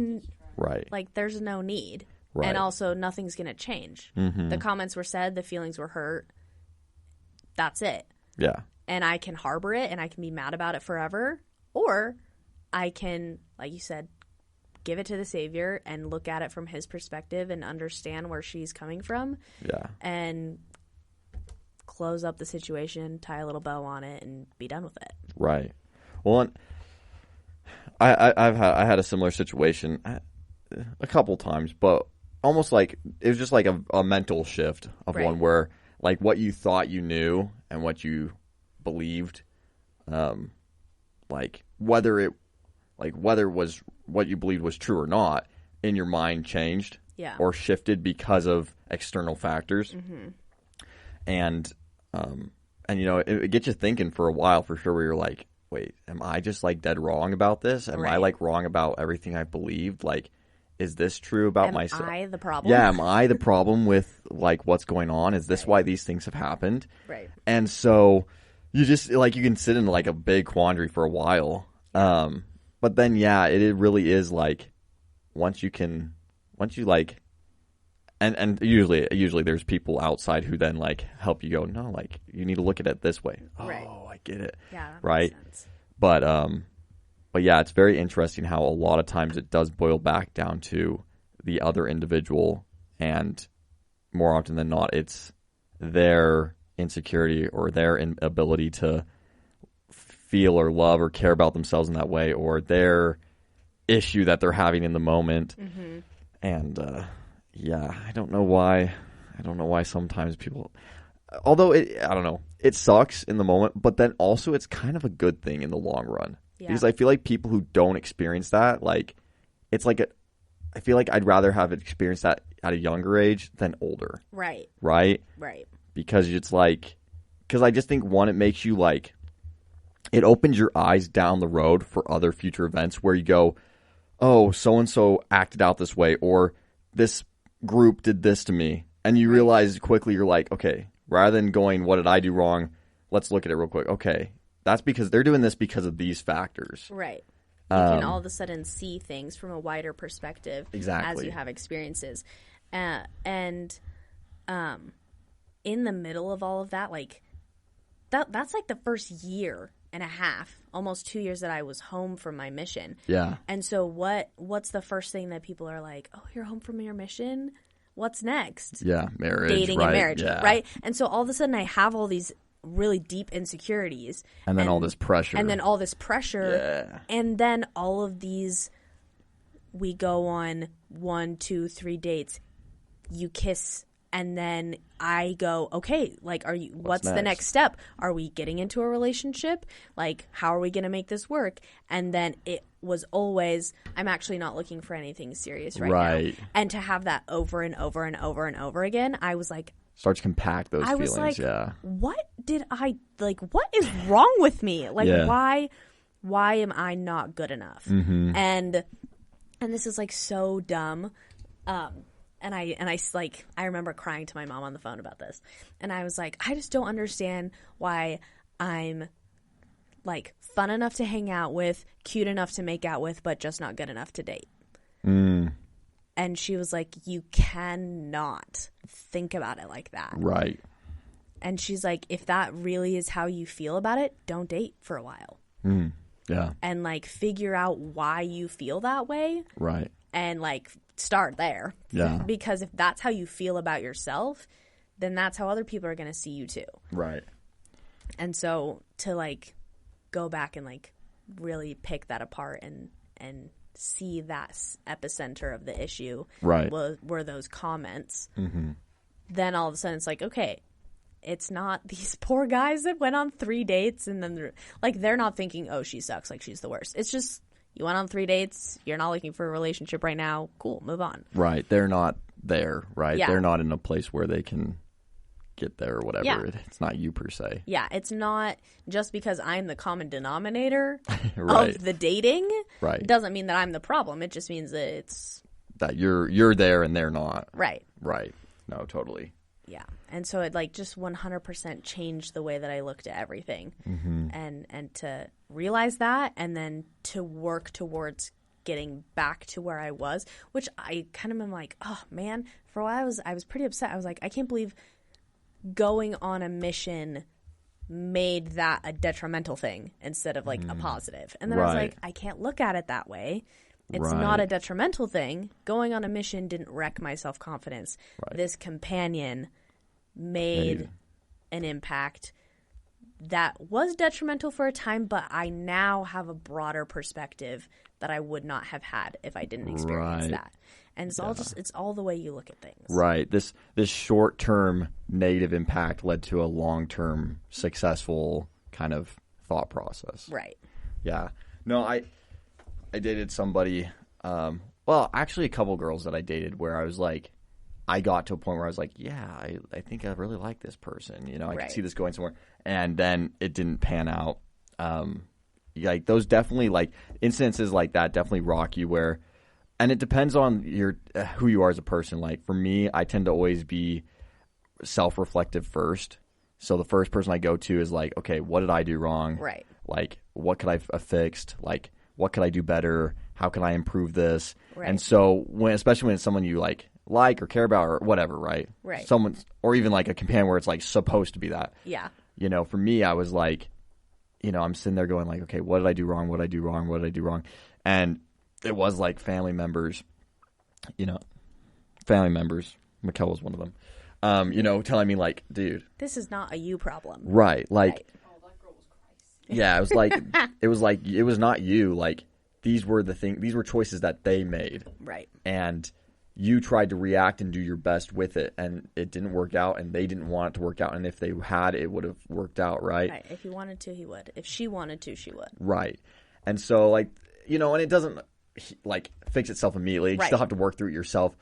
there's no need. Right. And also, nothing's going to change. Mm-hmm. The comments were said. The feelings were hurt. That's it. Yeah. And I can harbor it and I can be mad about it forever. Or I can, like you said, give it to the Savior and look at it from his perspective and understand where she's coming from. Yeah. And close up the situation, tie a little bow on it, and be done with it. Right. Well, I had a similar situation a couple times, but almost like it was just like a mental shift of one where, like, what you thought you knew and what you believed, like whether it was what you believed was true or not, in your mind changed or shifted because of external factors. Mm-hmm. And you know, it gets you thinking for a while for sure, where you're like, wait, am I just, like, dead wrong about this? Am I, like, wrong about everything I believed? Like, is this true about myself? Am I the problem? Yeah, am I the problem with, like, what's going on? Is this why these things have happened? Right. And so you just, like, you can sit in, like, a big quandary for a while. But then, yeah, it really is, like, once you like, and usually there's people outside who then, like, help you go, no, like, you need to look at it this way. Right. Oh, I get it. Yeah, that right. makes sense. But yeah, it's very interesting how a lot of times it does boil back down to the other individual, and more often than not, it's their insecurity or their inability to feel or love or care about themselves in that way, or their issue that they're having in the moment. Mm-hmm. And yeah, I don't know why sometimes people, although I don't know, it sucks in the moment, but then also it's kind of a good thing in the long run. Yeah. Because I feel like people who don't experience that, like, it's like I feel like I'd rather have experienced that at a younger age than older. Right. Right? Right. Because it's like, because I just think, one, it makes you, like, it opens your eyes down the road for other future events where you go, oh, so-and-so acted out this way, or this group did this to me. And you realize quickly, you're like, okay, rather than going, what did I do wrong? Let's look at it real quick. Okay, that's because they're doing this because of these factors. Right. You can all of a sudden see things from a wider perspective as you have experiences. And in the middle of all of that, like, that's like the first year and a half, almost 2 years that I was home from my mission. Yeah. And so what's the first thing that people are like, oh, you're home from your mission? What's next? Yeah, marriage. Dating right? and marriage, yeah. right? And so all of a sudden I have all these really deep insecurities. And then all this pressure. And then all this pressure. Yeah. And then all of these, we go on 1, 2, 3 dates, you kiss, and then I go, okay, like, what's the next step? Are we getting into a relationship? Like, how are we going to make this work? And then it was always, I'm actually not looking for anything serious right now. And to have that over and over and over and over again, I was like, starts to compact those feelings. Was like, yeah. What did I, like, what is wrong with me? Like, why am I not good enough? Mm-hmm. And this is like so dumb. And I like, I remember crying to my mom on the phone about this. And I was like, I just don't understand why I'm like fun enough to hang out with, cute enough to make out with, but just not good enough to date. Mm. And she was like, you cannot think about it like that. Right. And she's like, if that really is how you feel about it, don't date for a while. Mm. Yeah. And like figure out why you feel that way. Right. And like start there. Yeah. Because if that's how you feel about yourself, then that's how other people are going to see you too. Right. And so to like go back and like really pick that apart and see that epicenter of the issue were those comments. Mm-hmm. Then all of a sudden it's like, okay, it's not these poor guys that went on 3 dates and then they're not thinking, oh, she sucks, like she's the worst. It's just, you went on 3 dates, you're not looking for a relationship right now, cool, move on. Right. They're not there, right? Yeah. They're not in a place where they can get there or whatever. Yeah. It's not you per se. Yeah, it's not just because I'm the common denominator right. of the dating. Right. Doesn't mean that I'm the problem. It just means that it's that you're there and they're not. Right. Right. No, totally. Yeah. And so it like just 100% changed the way that I looked at everything. Mm-hmm. And to realize that and then to work towards getting back to where I was, which I kind of am like, oh man, for a while I was pretty upset. I was like, I can't believe going on a mission made that a detrimental thing instead of like a positive. And then I was like, I can't look at it that way. It's not a detrimental thing. Going on a mission didn't wreck my self-confidence. Right. This companion made an impact that was detrimental for a time, but I now have a broader perspective that I would not have had if I didn't experience that. And it's all it's all the way you look at things. Right. This short-term negative impact led to a long-term successful kind of thought process. Right. Yeah. No, I dated somebody, well, actually a couple girls that I dated where I was like, I got to a point where I was like, yeah, I think I really like this person. You know, I could see this going somewhere. And then it didn't pan out. Like those definitely, like instances like that definitely rock you where, and it depends on your who you are as a person. Like for me, I tend to always be self-reflective first. So the first person I go to is like, okay, what did I do wrong? Right. Like, what could I have fixed? Like, what could I do better? How can I improve this? Right. And so especially when it's someone you like or care about or whatever, right? Right. Someone's, or even like a companion where it's like supposed to be that. Yeah. You know, for me, I was like, you know, I'm sitting there going like, okay, what did I do wrong? What did I do wrong? What did I do wrong? And it was like family members, you know, Mikkel was one of them, you know, telling me like, dude, this is not a you problem. Right. Like, right. Oh, that girl was crazy. Yeah, it was not you. Like, these were choices that they made. Right. And you tried to react and do your best with it, and it didn't work out, and they didn't want it to work out. And if they had, it would have worked out, right? Right. If he wanted to, he would. If she wanted to, she would. Right. And so, like, you know, and it doesn't, like, fix itself immediately. You still have to work through it yourself.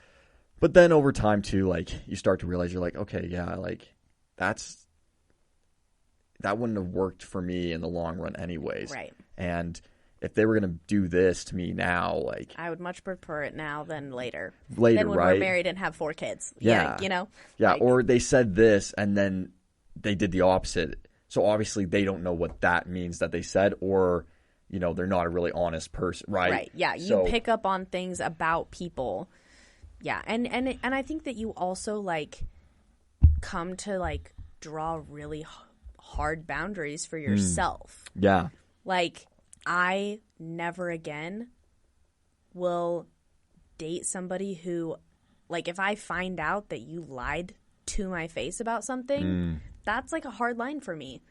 But then over time, too, like, you start to realize you're like, okay, yeah, like, that wouldn't have worked for me in the long run anyways. Right. And if they were going to do this to me now, like, I would much prefer it now than later. Later, than when right? we're married and have 4 kids. Yeah. You know? Yeah, like, or they said this and then they did the opposite. So obviously they don't know what that means that they said, or, you know, they're not a really honest person, right? Right, yeah. You pick up on things about people. Yeah, and I think that you also, like, come to, like, draw really hard boundaries for yourself. Yeah. Like, I never again will date somebody who, like, if I find out that you lied to my face about something, that's like a hard line for me.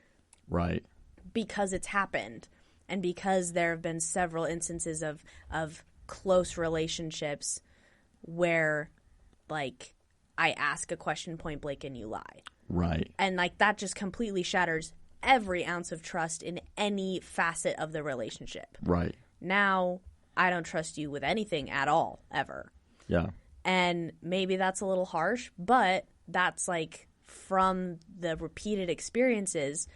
Right. Because it's happened. And because there have been several instances of close relationships where, like, I ask a question point blank and you lie. Right. And, like, that just completely shatters every ounce of trust in any facet of the relationship. Right. Now, I don't trust you with anything at all, ever. Yeah. And maybe that's a little harsh, but that's, like, from the repeated experiences.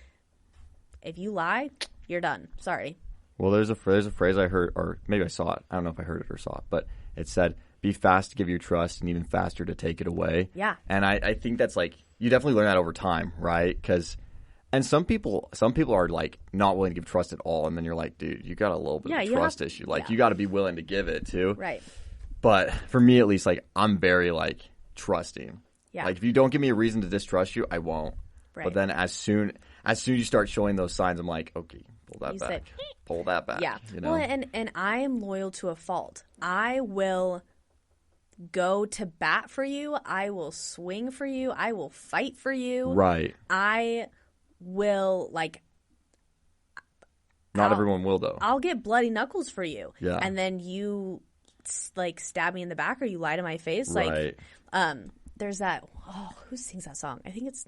If you lie, you're done. Sorry. Well, there's a phrase I heard, or maybe I saw it. I don't know if I heard it or saw it, but it said, "Be fast to give your trust, and even faster to take it away." Yeah. And I think that's like, you definitely learn that over time, right? And some people are like not willing to give trust at all, and then you're like, dude, you got a little bit of a trust issue. Like, you got to be willing to give it too. Right. But for me, at least, like, I'm very like trusting. Yeah. Like, if you don't give me a reason to distrust you, I won't. Right. But then as soon as you start showing those signs, I'm like, okay, pull that back. Pull that back. Yeah. You know? Well, and I am loyal to a fault. I will go to bat for you. I will swing for you. I will fight for you. Right. I will, like... Not everyone will, though. I'll get bloody knuckles for you. Yeah. And then you, like, stab me in the back or you lie to my face. Right. Like, there's that... Oh, who sings that song? I think it's...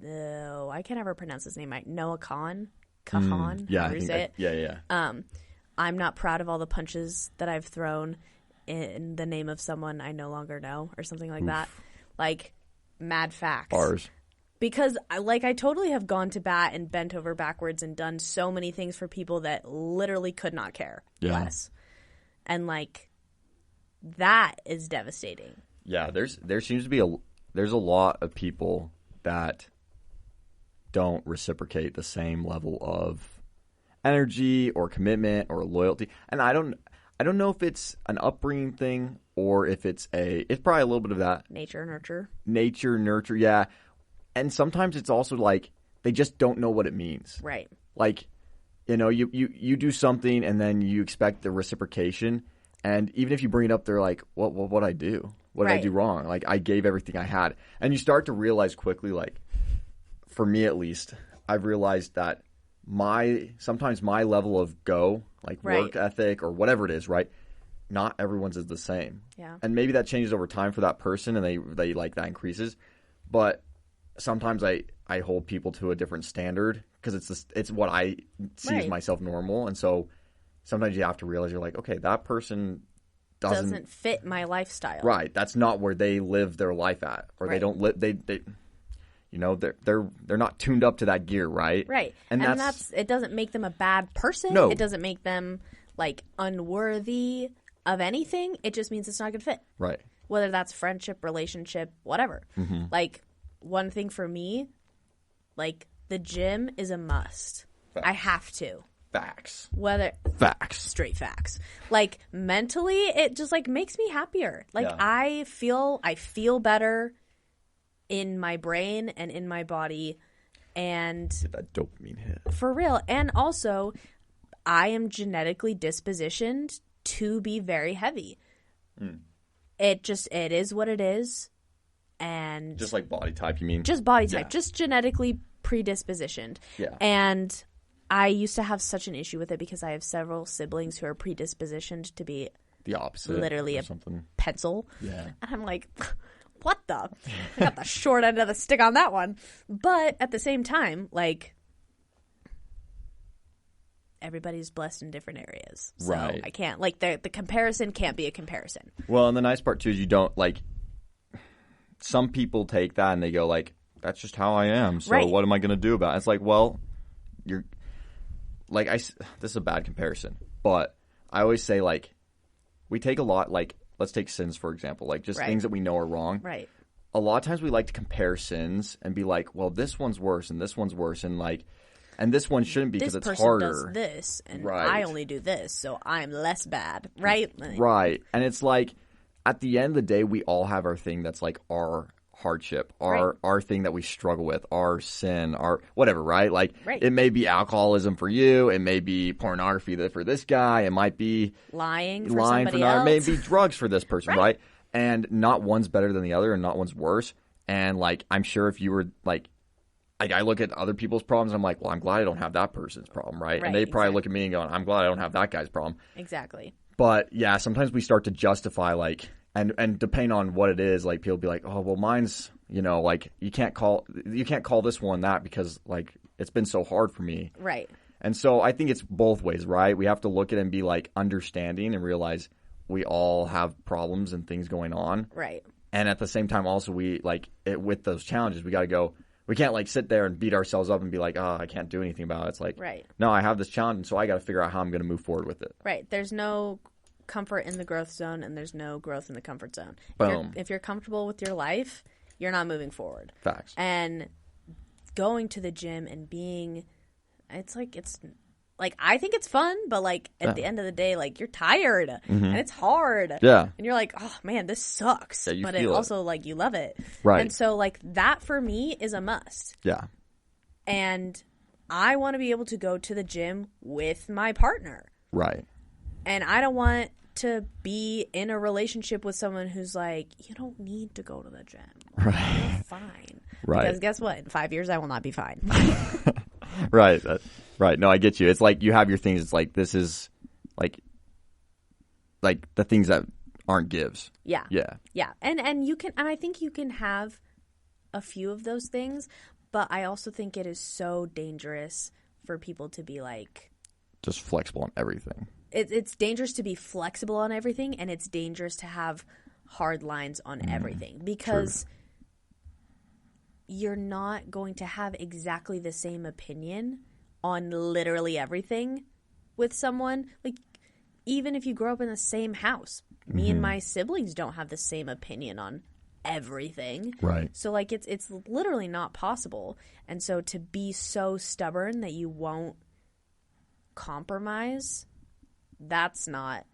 No, I can't ever pronounce his name. Noah Kahan? Kahan? Yeah, I think yeah. I'm not proud of all the punches that I've thrown in the name of someone I no longer know, or something like that. Like, mad facts. Bars. Because, I totally have gone to bat and bent over backwards and done so many things for people that literally could not care less. And, like, that is devastating. Yeah, there seems to be there's a lot of people that don't reciprocate the same level of energy or commitment or loyalty. And I don't know if it's an upbringing thing or if it's probably a little bit of that. Nature, nurture, yeah. And sometimes it's also like they just don't know what it means. Right. Like, you know, you do something and then you expect the reciprocation. And even if you bring it up, they're like, what'd I do? What did I do wrong? Like, I gave everything I had. And you start to realize quickly, like, for me at least, I've realized that sometimes my level of go, like work ethic or whatever it is, right? Not everyone's is the same. Yeah. And maybe that changes over time for that person and they like that increases. But sometimes I hold people to a different standard because it's what I see as myself normal. And so sometimes you have to realize you're like, okay, that person doesn't fit my lifestyle. Right. That's not where they live their life at. Or they don't live they you know, they're not tuned up to that gear, right? Right. And that's it doesn't make them a bad person. No. It doesn't make them like unworthy of anything. It just means it's not a good fit. Right. Whether that's friendship, relationship, whatever. Mm-hmm. Like, one thing for me, like, the gym is a must. Facts. I have to. Facts. Straight facts. Like, mentally, it just, like, makes me happier. Like, I feel better in my brain and in my body, and get that dopamine hit. For real. And also, I am genetically dispositioned to be very heavy. It is what it is. And just like body type, you mean? Just body type, just genetically predispositioned. Yeah. And I used to have such an issue with it because I have several siblings who are predispositioned to be the opposite, literally a something. Pencil. Yeah. And I'm like, what the? I got the short end of the stick on that one. But at the same time, like, everybody's blessed in different areas. So I can't, like, the comparison can't be a comparison. Well, and the nice part, too, is you don't, like, some people take that and they go, like, that's just how I am. So what am I going to do about it? It's like, well, you're, like, this is a bad comparison. But I always say, like, we take a lot, like, let's take sins, for example. Like, just things that we know are wrong. Right. A lot of times we like to compare sins and be like, well, this one's worse and this one's worse. And, like, and this one shouldn't be because it's harder. This person does this, and I only do this, so I'm less bad, right? Right. And it's like, at the end of the day, we all have our thing that's, like, our hardship, our thing that we struggle with, our sin, our whatever, right? Like it may be alcoholism for you, it may be pornography for this guy, it might be lying for somebody else. It may be drugs for this person, right? And not one's better than the other and not one's worse. And like I'm sure if you were like I look at other people's problems and I'm like, well, I'm glad I don't have that person's problem, right? And they probably look at me and go, I'm glad I don't have that guy's problem. Exactly. But yeah, sometimes we start to justify like and depending on what it is, like people be like, oh well, mine's like you can't call this one that because like it's been so hard for me. Right. And so I think it's both ways, right? We have to look at it and be like understanding and realize we all have problems and things going on. Right. And at the same time also we like with those challenges we got to go. We can't like sit there and beat ourselves up and be like, oh, I can't do anything about it. It's like, no, I have this challenge, and so I got to figure out how I'm going to move forward with it. Right. There's no comfort in the growth zone, and there's no growth in the comfort zone. Boom. If you're comfortable with your life, you're not moving forward. Facts. And going to the gym and being, it's like I think it's fun, but like at the end of the day, like you're tired and it's hard. Yeah. And you're like, oh man, this sucks. Yeah, but it also like you love it. Right. And so like that for me is a must. Yeah. And I want to be able to go to the gym with my partner. Right. And I don't want to be in a relationship with someone who's like, you don't need to go to the gym. Right. You're fine. Right. Because guess what? In 5 years, I will not be fine. Right. Right. No, I get you. It's like you have your things. It's like this is like the things that aren't gives. Yeah. Yeah. Yeah. And you can, and I think you can have a few of those things, but I also think it is so dangerous for people to be like just flexible on everything. It's dangerous to be flexible on everything, and it's dangerous to have hard lines on everything because you're not going to have exactly the same opinion on literally everything with someone. Like, even if you grow up in the same house, me and my siblings don't have the same opinion on everything. Right. So, like, it's literally not possible. And so to be so stubborn that you won't compromise, that's not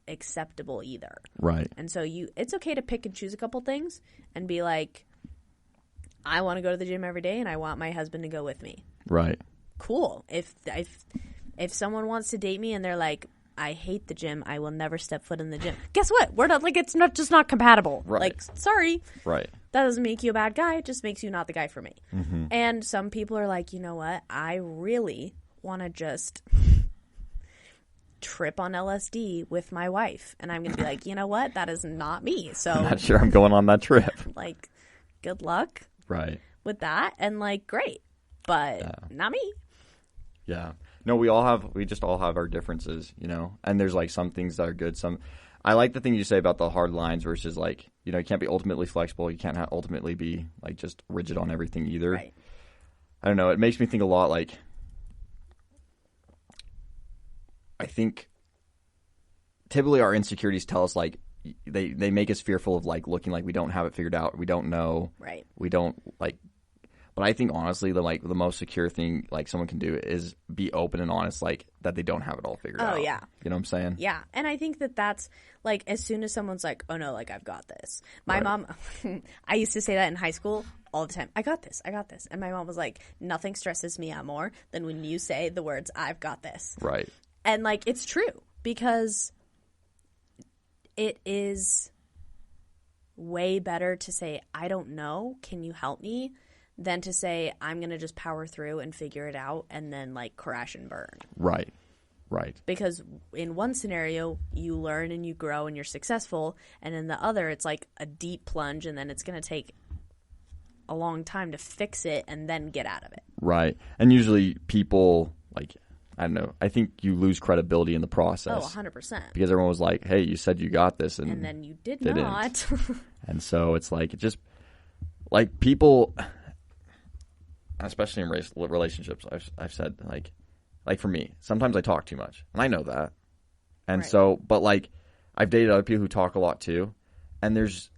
acceptable either. Right. And so it's okay to pick and choose a couple things and be like, I want to go to the gym every day and I want my husband to go with me. Right. Cool. If someone wants to date me and they're like, I hate the gym, I will never step foot in the gym. Guess what? We're not, like, it's not just not compatible. Right. Like, sorry. Right. That doesn't make you a bad guy. It just makes you not the guy for me. Mm-hmm. And some people are like, you know what? I really want to just trip on LSD with my wife. And I'm going to be like, you know what? That is not me. So I'm not sure I'm going on that trip. Like, good luck. Right. With that. And, like, great. But not me. Yeah. No, we just all have our differences, and there's like some things that are good. I like the thing you say about the hard lines versus like, you can't be ultimately flexible. You can't ultimately be like just rigid on everything either. Right. I don't know. It makes me think a lot like, I think typically our insecurities tell us like, they make us fearful of like looking like we don't have it figured out. We don't know. Right. We don't like. But I think honestly, the most secure thing like someone can do is be open and honest, like that they don't have it all figured out. Oh yeah, you know what I'm saying? Yeah, and I think that's like as soon as someone's like, "Oh no, like I've got this." My mom, I used to say that in high school all the time. I got this, and my mom was like, "Nothing stresses me out more than when you say the words I've got this." Right. And like it's true because it is way better to say, "I don't know. Can you help me?" than to say, I'm going to just power through and figure it out and then, like, crash and burn. Right. Right. Because in one scenario, you learn and you grow and you're successful. And in the other, it's like a deep plunge and then it's going to take a long time to fix it and then get out of it. Right. And usually people, like, I don't know, I think you lose credibility in the process. Oh, 100%. Because everyone was like, hey, you said you got this. And then you didn't. Not. And so it's like, it just, like, people... especially in relationships, I've said, like for me, sometimes I talk too much, and I know that. And so, but, like, I've dated other people who talk a lot, too, and there's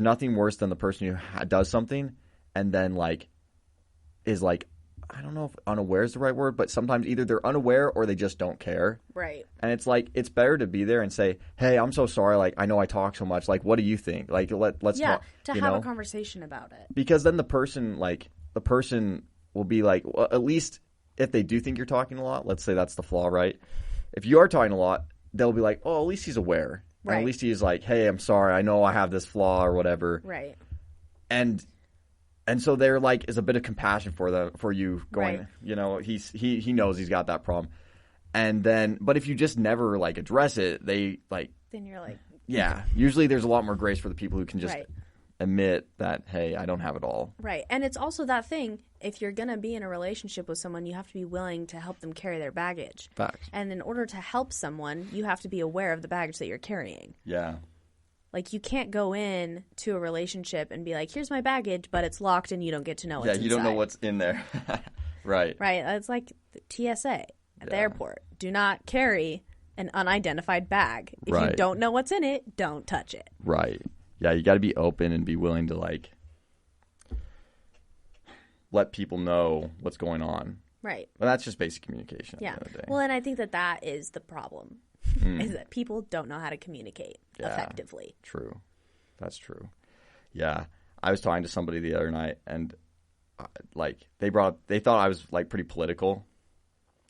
nothing worse than the person who does something and then, like, is, like, I don't know if unaware is the right word, but sometimes either they're unaware or they just don't care. Right. And it's like, it's better to be there and say, hey, I'm so sorry. Like, I know I talk so much. Like, what do you think? Like, let's yeah, talk, to have a conversation about it. Because then the person will be like, well, at least if they do think you're talking a lot, let's say that's the flaw, right? If you are talking a lot, they'll be like, oh, at least he's aware. Right. And at least he's like, hey, I'm sorry. I know I have this flaw or whatever. Right. And so there like is a bit of compassion for you going, right. You know, he knows he's got that problem. And then, but if you just never like address it, they like, then you're like, yeah, usually there's a lot more grace for the people who can just right. admit that, hey, I don't have it all. Right. And it's also that thing, if you're going to be in a relationship with someone, you have to be willing to help them carry their baggage. Facts. And in order to help someone, you have to be aware of the baggage that you're carrying. Yeah. Like, you can't go in to a relationship and be like, here's my baggage, but it's locked and you don't get to know what's inside. Yeah, you don't know what's in there. Right. Right. It's like TSA at the airport. Do not carry an unidentified bag. If right. you don't know what's in it, don't touch it. Right. Yeah, you got to be open and be willing to, like, let people know what's going on. Right. Well, that's just basic communication yeah. at the end of the day. Well, and I think that is the problem, is that people don't know how to communicate effectively. True. That's true. Yeah. I was talking to somebody the other night, and, they thought I was, like, pretty political,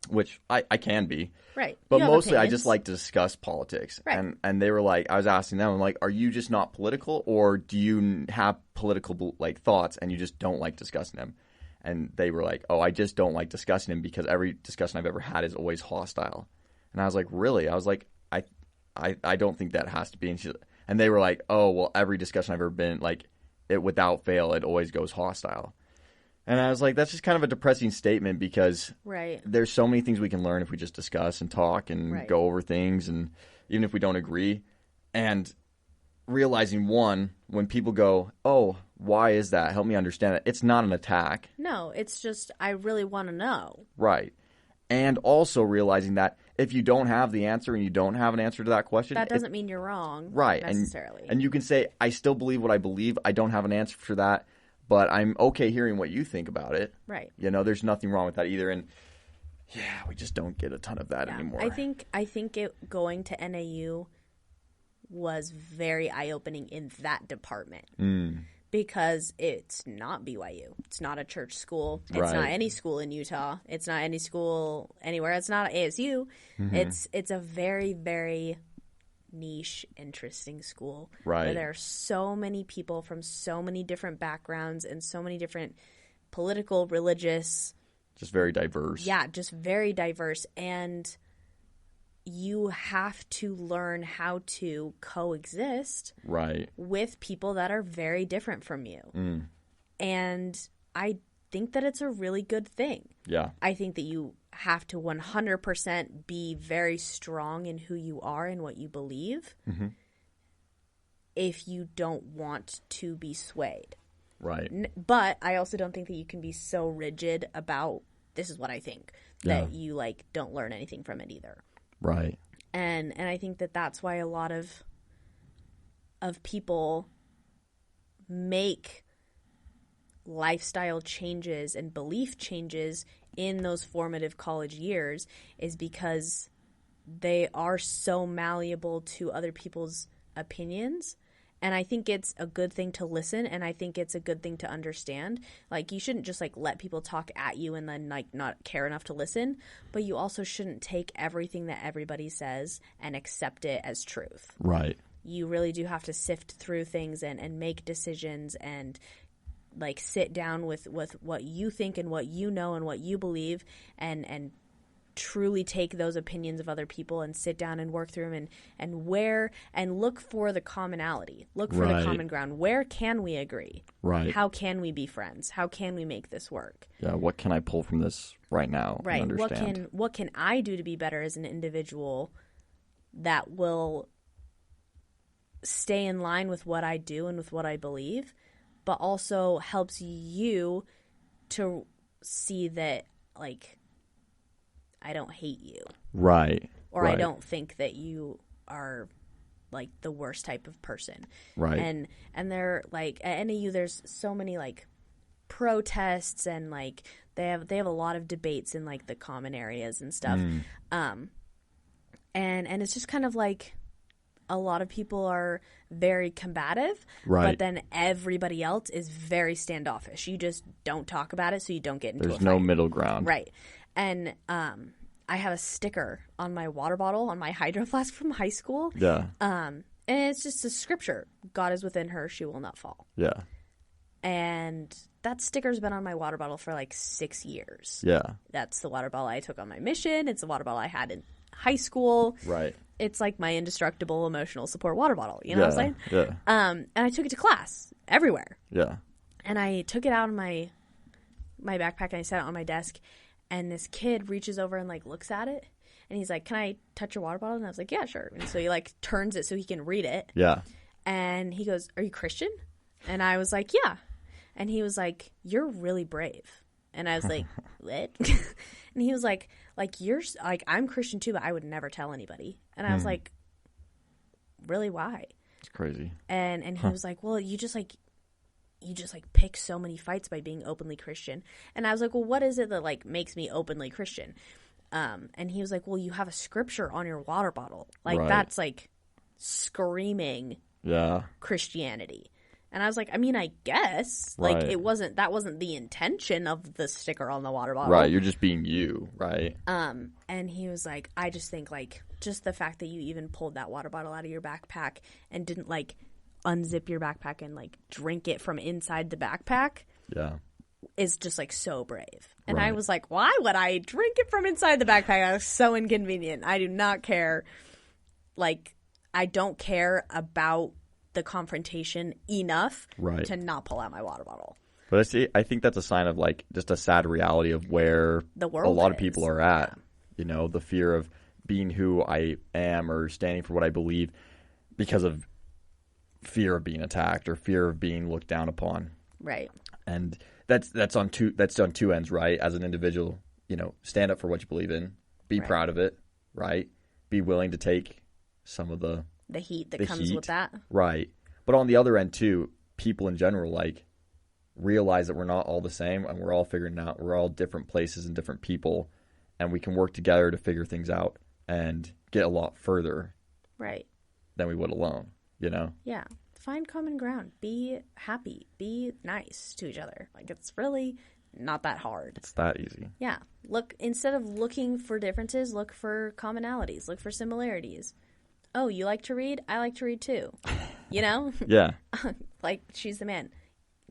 which I can be. Right. But mostly I just like to discuss politics. Right. And they were like, I was asking them, I'm like, are you just not political, or do you have political like thoughts and you just don't like discussing them? And they were like, oh, I just don't like discussing them because every discussion I've ever had is always hostile. And I was like, really? I was like, I don't think that has to be. And they were like, oh, well, every discussion I've ever been, like, it without fail, it always goes hostile. And I was like, that's just kind of a depressing statement because right. there's so many things we can learn if we just discuss and talk and right. go over things, and even if we don't agree. And realizing, one, when people go, oh, why is that? Help me understand it. It's not an attack. No, it's just I really want to know. Right. And also realizing that if you don't have the answer and you don't have an answer to that question, that doesn't mean you're wrong. Right. Necessarily. And you can say, I still believe what I believe. I don't have an answer for that. But I'm okay hearing what you think about it. Right. You know, there's nothing wrong with that either. And yeah, we just don't get a ton of that anymore. I think going to NAU was very eye-opening in that department. Because it's not BYU. It's not a church school. It's right. not any school in Utah. It's not any school anywhere. It's not ASU. It's a very, very niche, interesting school. Right. Where there are so many people from so many different backgrounds and so many different political, religious. Just very diverse. Yeah, just very diverse. And you have to learn how to coexist right. with people that are very different from you. And I think that it's a really good thing. Yeah. I think that you have to 100% be very strong in who you are and what you believe if you don't want to be swayed. Right. But I also don't think that you can be so rigid about this is what I think that you like don't learn anything from it either. Right. And I think that that's why a lot of people make lifestyle changes and belief changes in those formative college years is because they are so malleable to other people's opinions. And I think it's a good thing to listen, and I think it's a good thing to understand. Like, you shouldn't just, like, let people talk at you and then, like, not care enough to listen. But you also shouldn't take everything that everybody says and accept it as truth. Right. You really do have to sift through things and make decisions and, like, sit down with what you think and what you know and what you believe and truly take those opinions of other people and sit down and work through them and look for the commonality. Look for the common ground. Where can we agree? Right. How can we be friends? How can we make this work? Yeah, what can I pull from this right now? Right. And understand? What can I do to be better as an individual that will stay in line with what I do and with what I believe, but also helps you to see that, like, I don't hate you. Right. Or right. I don't think that you are, like, the worst type of person. Right. And they're, like, at NAU there's so many, like, protests and, like, They have a lot of debates in like the common areas and stuff. And it's just kind of like a lot of people are very combative, but then everybody else is very standoffish. You just don't talk about it, so you don't get into There's a fight. no middle ground. Right. And I have a sticker on my water bottle, on my hydro flask from high school. Yeah. And it's just a scripture. God is within her, she will not fall. Yeah. And that sticker's been on my water bottle for like 6 years. Yeah. That's the water bottle I took on my mission. It's the water bottle I had in high school. Right. It's like my indestructible emotional support water bottle. You know what I'm saying? Yeah. And I took it to class everywhere. Yeah. And I took it out of my backpack and I set it on my desk. And this kid reaches over and like looks at it. And he's like, "Can I touch your water bottle?" And I was like, "Yeah, sure." And so he like turns it so he can read it. Yeah. And he goes, "Are you Christian?" And I was like, "Yeah." And he was like, "You're really brave." And I was like, "What?" And he was like, "You're like, I'm Christian too, but I would never tell anybody." And I was like, "Really? Why?" It's crazy. And he was like, "Well, you just pick so many fights by being openly Christian." And I was like, "Well, what is it that like makes me openly Christian?" And he was like, "Well, you have a scripture on your water bottle. Like that's like screaming Christianity." And I was like, "I mean, I guess like that wasn't the intention of the sticker on the water bottle." Right, you're just being you, right? And he was like, "I just think like just the fact that you even pulled that water bottle out of your backpack and didn't like unzip your backpack and like drink it from inside the backpack is just like so brave." And I was like, "Why would I drink it from inside the backpack? That was so inconvenient. I do not care. Like, I don't care about the confrontation enough to not pull out my water bottle." But I think that's a sign of like just a sad reality of where the world a lot of people are at. You know, the fear of being who I am or standing for what I believe because of fear of being attacked or fear of being looked down upon. Right. And that's on two ends, right? As an individual, you know, stand up for what you believe in, be proud of it, right? Be willing to take some of the heat that comes with that. Right. But on the other end too, people in general like realize that we're not all the same and we're all figuring out, we're all different places and different people, and we can work together to figure things out and get a lot further than we would alone, you know? Yeah. Find common ground. Be happy. Be nice to each other. Like, it's really not that hard. It's that easy. Yeah. Instead of looking for differences, look for commonalities. Look for similarities. Oh, you like to read? I like to read too. You know? Yeah. Like, she's the man.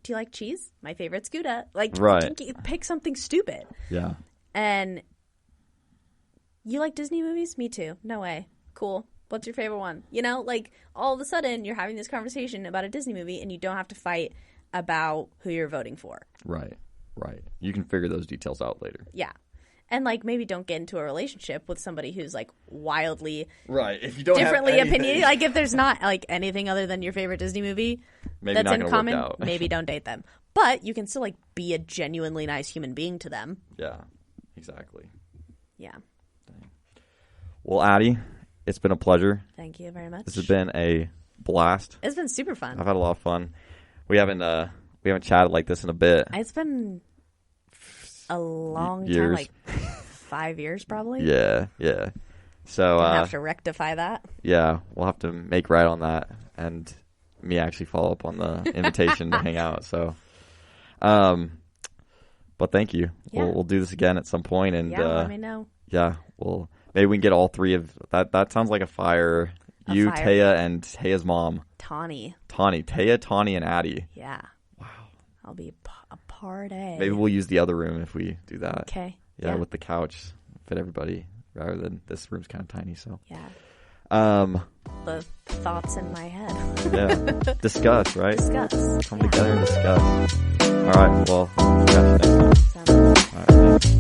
Do you like cheese? My favorite's Gouda. Like, pick something stupid. Yeah. And you like Disney movies? Me too. No way. Cool. What's your favorite one? You know, like, all of a sudden you're having this conversation about a Disney movie and you don't have to fight about who you're voting for. Right. You can figure those details out later. Yeah. And, like, maybe don't get into a relationship with somebody who's, like, wildly if you don't differently opinion. Like, if there's not, like, anything other than your favorite Disney movie maybe that's in common, work out. maybe don't date them. But you can still, like, be a genuinely nice human being to them. Yeah, exactly. Yeah. Dang. Well, Addie, it's been a pleasure. Thank you very much. This has been a blast. It's been super fun. I've had a lot of fun. We haven't chatted like this in a bit. It's been a long time, like 5 years probably. Yeah. So we'll have to rectify that. Yeah, we'll have to make right on that, and me actually follow up on the invitation to hang out. So, but thank you. Yeah. We'll do this again at some point, and let me know. Yeah, maybe we can get all three of that. That sounds like a fire. You, Taya, and Taya's mom. Tawny, Taya, Tawny, and Addie. Yeah. Wow. I'll be a party. Maybe we'll use the other room if we do that. Okay. Yeah, with the couch, fit everybody, rather than this room's kind of tiny. So. Yeah. The thoughts in my head. Yeah. Discuss, right? Discuss. Come together and discuss. All right. Well, catch you next time. All right. Thanks.